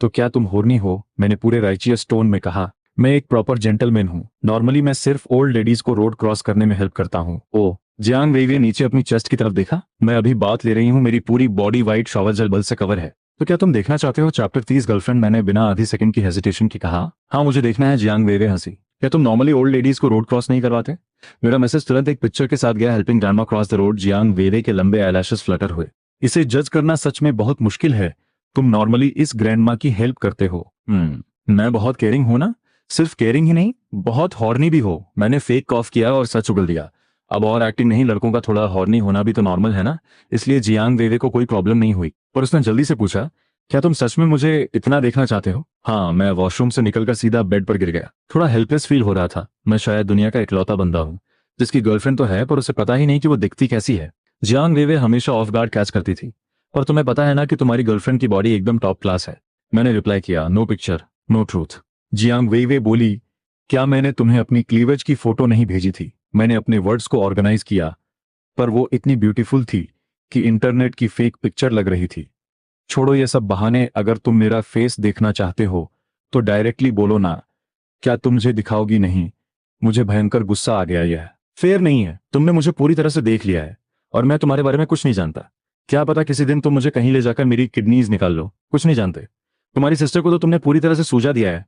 तो क्या तुम हॉर्नी हो? मैंने पूरे राइचियस टोन में कहा, मैं एक प्रॉपर जेंटलमैन हूँ। नॉर्मली मैं सिर्फ ओल्ड लेडीज को रोड क्रॉस करने में हेल्प करता हूँ। ओ। जियांग वेइवे नीचे अपनी चेस्ट की तरफ देखा। मैं अभी बात ले रही हूँ, मेरी पूरी बॉडी व्हाइट शॉवर जेल बल से कवर है। तो क्या तुम देखना चाहते हो चैप्टर 30 गर्लफ्रेंड? मैंने बिना आधी सेकंड की हेजिटेशन की कहा। हाँ, मुझे देखना है। जियांग वेइवे हंसी। क्या तुम नॉर्मली ओल्ड लेडीज को रोड क्रॉस नहीं करवाते? मेरा मैसेज तुरंत एक पिक्चर के साथ गया, helping grandma cross the road. Jiang Weiwei के लंबे आईलैशेस फ्लटर हुए। इसे जज करना सच में बहुत मुश्किल है। तुम नॉर्मली इस ग्रैंडमा की हेल्प करते हो। मैं बहुत केयरिंग हूं ना? सिर्फ केयरिंग ही नहीं, बहुत हॉर्नी भी हो। मैंने फेक कॉफ किया और सच उगल दिया। अब और एक्टिंग नहीं, लड़कों का थोड़ा हॉर्नी होना भी तो नॉर्मल है ना। इसलिए जियांग वेइवे को कोई प्रॉब्लम नहीं हुई। पर उसने जल्दी से पूछा, क्या तुम सच में मुझे इतना देखना चाहते हो? हाँ। मैं वॉशरूम से निकलकर सीधा बेड पर गिर गया। थोड़ा हेल्पलेस फील हो रहा था। मैं शायद दुनिया का इकलौता बंदा हूँ जिसकी गर्लफ्रेंड तो है, पर उसे पता ही नहीं कि वो दिखती कैसी है। जियांग वेइवे हमेशा ऑफ गार्ड कैच करती थी। पर तुम्हें पता है ना कि तुम्हारी गर्लफ्रेंड की बॉडी एकदम टॉप क्लास है। मैंने रिप्लाई किया, no picture no truth. Jiang Weiwei बोली, क्या मैंने तुम्हें अपनी क्लीवेज की फोटो नहीं भेजी थी? मैंने अपने वर्ड्स को ऑर्गेनाइज किया, पर वो इतनी ब्यूटीफुल थी कि इंटरनेट की फेक पिक्चर लग रही थी। छोड़ो ये सब बहाने, अगर तुम मेरा फेस देखना चाहते हो तो डायरेक्टली बोलो ना। क्या तुम मुझे दिखाओगी नहीं? मुझे भयंकर गुस्सा आ गया। यह फेयर नहीं है। तुमने मुझे पूरी तरह से देख लिया है और मैं तुम्हारे बारे में कुछ नहीं जानता। क्या पता किसी दिन तुम मुझे कहीं ले जाकर मेरी किडनीज निकाल लो। कुछ नहीं जानते। तुम्हारी सिस्टर को तो तुमने पूरी तरह से सूझा दिया है।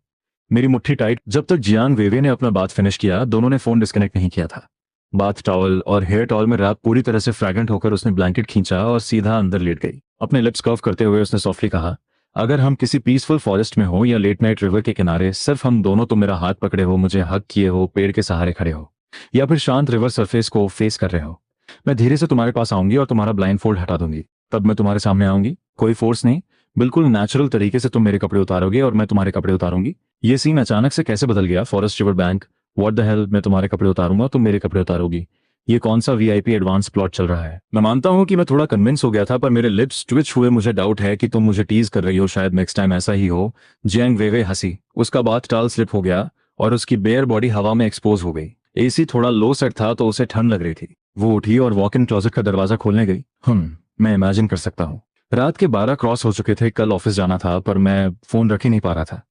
मेरी मुट्ठी टाइट। जब तक जियांग वेइवे ने अपना बात फिनिश किया, दोनों ने फोन डिस्कनेक्ट नहीं किया था। बाथ टॉवल और हेयर टॉवल में रैप पूरी तरह से फ्रैग्रेंट होकर उसने ब्लैंकेट खींचा और सीधा अंदर लेट गई। अपने लिप्स कर्व करते हुए उसने सॉफ्टली कहा, अगर हम किसी पीसफुल फॉरेस्ट में हो या लेट नाइट रिवर के किनारे, सिर्फ हम दोनों, तुम मेरा हाथ पकड़े हो, मुझे हग किए हो, पेड़ के सहारे खड़े हो, या फिर शांत रिवर सरफेस को फेस कर रहे हो, मैं धीरे से तुम्हारे पास आऊंगी और तुम्हारा ब्लाइंड फोल्ड हटा दूंगी। तब मैं तुम्हारे सामने आऊंगी, कोई फोर्स नहीं, बिल्कुल नेचुरल तरीके से तुम मेरे कपड़े उतारोगे और मैं तुम्हारे कपड़े उतारूंगी। ये सीन अचानक से कैसे बदल गया? Forest, river bank, what the hell. मैं तुम्हारे कपड़े उतारूंगा, तुम मेरे कपड़े उतारोगी। ये कौन सा वीआईपी एडवांस प्लॉट चल रहा है? मैं मानता हूं कि मैं थोड़ा कन्विंस हो गया था, पर मेरे लिप्स ट्विच हुए। मुझे डाउट है कि तुम मुझे टीज कर रही हो। शायद नेक्स्ट टाइम ऐसा ही हो। जियांग वेइवे हंसी। उसका बाथ टाल स्लिप हो गया और उसकी बेयर बॉडी हवा में एक्सपोज हो गई। एसी थोड़ा लो सेट था तो उसे ठंड लग रही थी। वो उठी और वॉक इन क्लोजेट का दरवाजा खोलने गई। मैं इमेजिन कर सकता हूँ। रात के 12 क्रॉस हो चुके थे। कल ऑफिस जाना था, पर मैं फोन रख ही नहीं पा रहा था।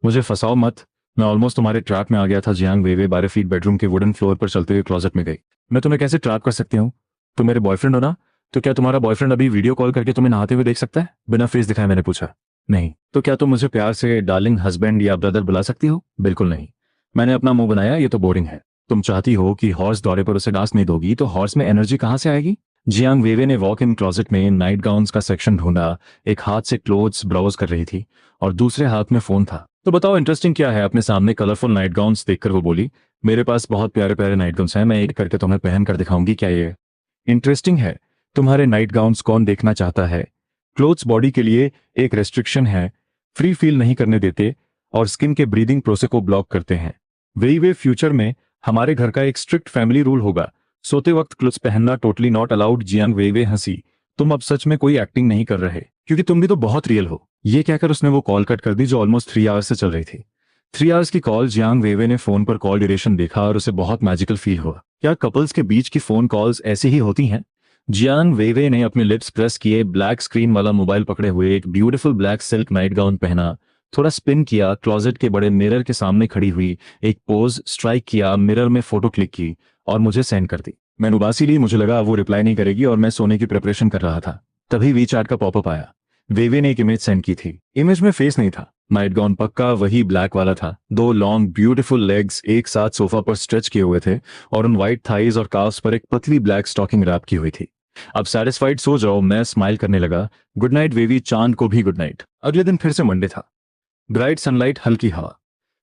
मुझे फंसाओ मत, मैं ऑलमोस्ट तुम्हारे ट्रैप में आ गया था। जियांग वेइवे 12 फीट बेडरूम के वुडन फ्लोर पर चलते हुए क्लोजेट में गई। मैं तुम्हें कैसे ट्रैप कर सकती हूँ? तुम मेरे बॉयफ्रेंड हो ना? तो क्या तुम्हारा बॉयफ्रेंड अभी वीडियो कॉल करके तुम्हें नहाते हुए देख सकता है बिना फेस दिखाए? मैंने पूछा। नहीं। तो क्या तुम मुझे प्यार से डार्लिंग, हस्बैंड या ब्रदर बुला सकती हो? बिल्कुल नहीं। मैंने अपना मुंह बनाया, ये तो बोरिंग है। तुम चाहती हो कि हॉर्स दौरे पर उसे डांस नहीं दोगी, तो हॉर्स में एनर्जी कहाँ से आएगी? जियांग वेइवे ने वॉक इन क्लोजेट में नाइट गाउन्स का सेक्शन ढूंढा। एक हाथ से क्लोथ्स ब्राउज कर रही थी और दूसरे हाथ में फोन था। तो बताओ इंटरेस्टिंग क्या है? अपने सामने कलरफुल नाइट गाउन्स देखकर वो बोली, मेरे पास बहुत प्यारे प्यारे नाइट गाउन्स हैं, मैं एक करके तुम्हें पहन कर दिखाऊंगी। क्या ये इंटरेस्टिंग है? तुम्हारे नाइट गाउन्स कौन देखना चाहता है? क्लोथ्स बॉडी के लिए एक रेस्ट्रिक्शन है, फ्री फील नहीं करने देते और स्किन के ब्रीदिंग प्रोसेस को ब्लॉक करते हैं। वेइवे, फ्यूचर में हमारे घर का एक स्ट्रिक्ट फैमिली रूल होगा, सोते वक्त क्लोथ्स पहनना टोटली नॉट अलाउड। जियांग वेइवे हंसी। तुम अब सच में कोई एक्टिंग नहीं कर रहे, क्योंकि तुम भी तो बहुत रियल हो। ये कहकर उसने वो कॉल कट कर दी जो ऑलमोस्ट 3 आवर्स से चल रही थी। 3 आवर्स की कॉल। जियांग वेइवे ने फोन पर कॉल ड्यूरेशन देखा और उसे बहुत मैजिकल फील हुआ। क्या कपल्स के बीच की फोन कॉल्स ऐसी ही होती हैं? जियांग वेइवे ने अपने लिप्स प्रेस किए, ब्लैक स्क्रीन वाला मोबाइल पकड़े हुए एक beautiful black silk night gown पहना थोड़ा स्पिन किया, क्लोजेट के बड़े मिरर के सामने खड़ी हुई, एक पोज स्ट्राइक किया, मिरर में फोटो क्लिक की और मुझे सेंड कर दी। मैंने उबासी ली, मुझे लगा वो रिप्लाई नहीं करेगी और मैं सोने की प्रिपरेशन कर रहा था। तभी वी चैट का पॉपअप आया। वेवे ने एक इमेज सेंड की थी। इमेज में फेस नहीं था, नाइट गाउन पक्का वही ब्लैक वाला था। दो लॉन्ग ब्यूटीफुल लेग्स एक साथ सोफा पर स्ट्रेच किए हुए थे और उन व्हाइट थाइज और काफ्स पर एक पतली ब्लैक स्टॉकिंग रैप की हुई थी। अब सेटिस्फाइड सो जाओ, मैं स्माइल करने लगा। गुड नाइट वेवी, चांद को भी गुड नाइट। अगले दिन फिर से मंडे था। ब्राइट सनलाइट, हल्की हवा।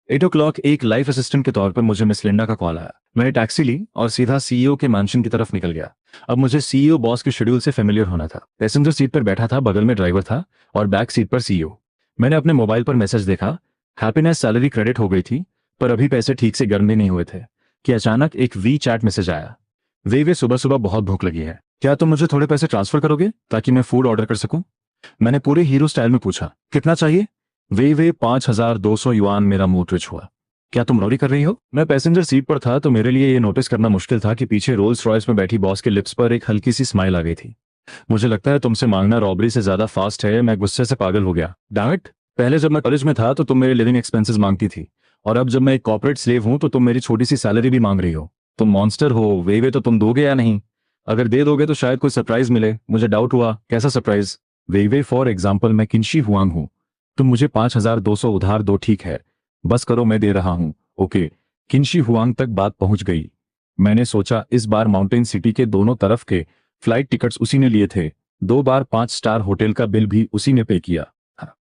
8 o'clock एक लाइफ असिस्टेंट के तौर पर मुझे मिस लिंडा का कॉल आया। मैंने टैक्सी ली और सीधा सीईओ के मैंशन की तरफ निकल गया। अब मुझे सीईओ बॉस के शेड्यूल से फेमिलियर होना था। पैसेंजर सीट पर बैठा था, बगल में ड्राइवर था और बैक सीट पर सीईओ। मैंने अपने मोबाइल पर मैसेज देखा। हैप्पीनेस सैलरी क्रेडिट हो गई थी, पर अभी पैसे ठीक से गर्म भी नहीं हुए थे कि अचानक एक वी चैट मैसेज आया। वे सुबह सुबह बहुत भूख लगी है, क्या तुम मुझे थोड़े पैसे ट्रांसफर करोगे ताकि मैं फूड ऑर्डर कर सकूं? मैंने पूरे हीरो स्टाइल में पूछा, कितना चाहिए? वे 5200 युआन। मेरा मुंह ट्विच हुआ। क्या तुम रॉडी कर रही हो? मैं पैसेंजर सीट पर था तो मेरे लिए ये नोटिस करना मुश्किल था कि पीछे रोल्स रॉयस में बैठी बॉस के लिप्स पर एक हल्की सी स्माइल आ गई थी। मुझे लगता है तुमसे मांगना रॉबरी से ज्यादा फास्ट है। मैं गुस्से से पागल हो गया। डैम इट, पहले जब मैं कॉलेज में था तो तुम मेरे लिविंग एक्सपेंसेस मांगती थी, और अब जब मैं एक कॉर्पोरेट स्लेव हूं तो तुम मेरी छोटी सी सैलरी भी मांग रही हो। तुम मॉन्स्टर हो। वे तो तुम दोगे या नहीं? अगर दे दोगे तो शायद कोई सरप्राइज मिले। मुझे डाउट हुआ, कैसा सरप्राइज? वे फॉर एग्जाम्पल, मैं किंशी हुआंग हूं। तुम मुझे 5200 उधार दो, ठीक है? बस करो, मैं दे रहा हूं। ओके। किंशी हुआंग तक बात पहुंच गई। मैंने सोचा इस बार माउंटेन सिटी के दोनों तरफ के फ्लाइट टिकट्स उसी ने लिए थे। 2 बार 5 स्टार होटल का बिल भी उसी ने पे किया।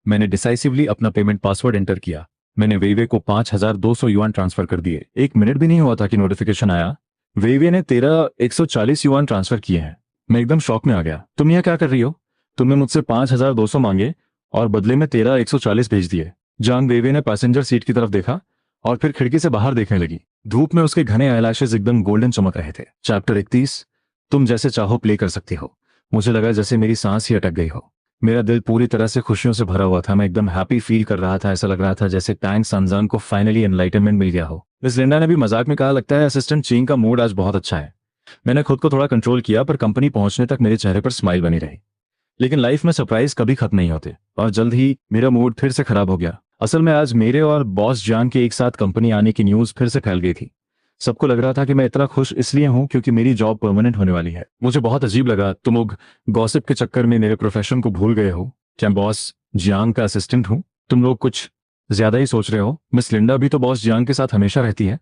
मैंने डिसाइसिवली अपना पेमेंट पासवर्ड एंटर किया। मैंने वेवे को 5200 युआन ट्रांसफर कर दिए। 1 मिनट भी नहीं हुआ था कि नोटिफिकेशन आया, वेवे ने 140 युआन ट्रांसफर किए हैं। मैं एकदम शॉक में आ गया। तुम यह क्या कर रही हो? तुमने मुझसे 5200 मांगे और बदले में 140 भेज दिए। जांग वेवे ने पैसेंजर सीट की तरफ देखा और फिर खिड़की से बाहर देखने लगी। धूप में उसके घने आईलैशेस एकदम गोल्डन चमक रहे थे। चैप्टर 31, तुम जैसे चाहो प्ले कर सकती हो। मुझे लगा जैसे मेरी सांस ही अटक गई हो। मेरा दिल पूरी तरह से खुशियों से भरा हुआ था। मैं एकदम हैप्पी फील कर रहा था। ऐसा लग रहा था जैसे टैंग सनजान को फाइनली एनलाइटनमेंट मिल गया हो। मिस लिंडा ने भी मजाक में कहा, लगता है असिस्टेंट चीन का मूड आज बहुत अच्छा है। मैंने खुद को थोड़ा कंट्रोल किया, पर कंपनी पहुंचने तक मेरे चेहरे पर स्माइल बनी रही। लेकिन लाइफ में सरप्राइज कभी खत्म नहीं होते और जल्द ही मेरा मूड फिर से खराब हो गया। असल में आज मेरे और बॉस जान के एक साथ कंपनी आने की न्यूज फिर से फैल गई थी। सबको लग रहा था कि मैं इतना खुश इसलिए हूं क्योंकि मेरी जॉब परमानेंट होने वाली है। मुझे बहुत अजीब लगा। तुम लोग गॉसिप के चक्कर में मेरे प्रोफेशन को भूल गए हो। क्या बॉस जियांग का असिस्टेंट हूं? तुम लोग कुछ ज्यादा ही सोच रहे हो। मिस लिंडा भी तो बॉस जियांग के साथ हमेशा रहती है,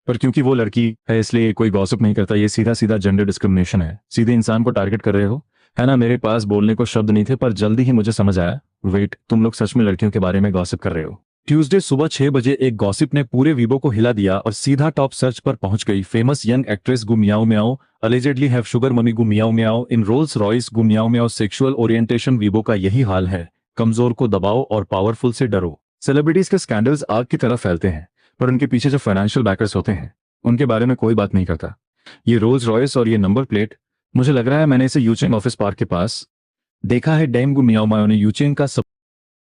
पर क्योंकि वो लड़की है इसलिए कोई गॉसिप नहीं करता। ये सीधा सीधा जेंडर डिस्क्रिमिनेशन है। सीधे इंसान को टारगेट कर रहे हो, है ना? मेरे पास बोलने को शब्द नहीं थे, पर जल्दी ही मुझे समझ आया। वेट, तुम लोग सच में लड़कियों के बारे में गॉसिप कर रहे हो? ट्यूसडे सुबह 6 बजे एक गॉसिप ने पूरे वीबो को हिला दिया और सीधा टॉप सर्च पर पहुंच गई। फेमस यंग एक्ट्रेस गु Miao Miao allegedly have sugar mummy गु मियाओ मियाओ इन रोल्स रॉयस गु Miao Miao sexual orientation. Weibo का यही हाल है। कमजोर को दबाओ और पावरफुल से डरो। सेलिब्रिटीज के स्कैंडल्स आग की तरह फैलते हैं, पर उनके पीछे जो फाइनेंशियल बैकर्स होते हैं उनके बारे में कोई बात नहीं करता। ये रोल्स रॉयस और ये नंबर प्लेट, मुझे लग रहा है मैंने इसे यूचेंग ऑफिस पार्क के पास देखा है। डैम गु मियाओ मियाओ ने यूचेंग का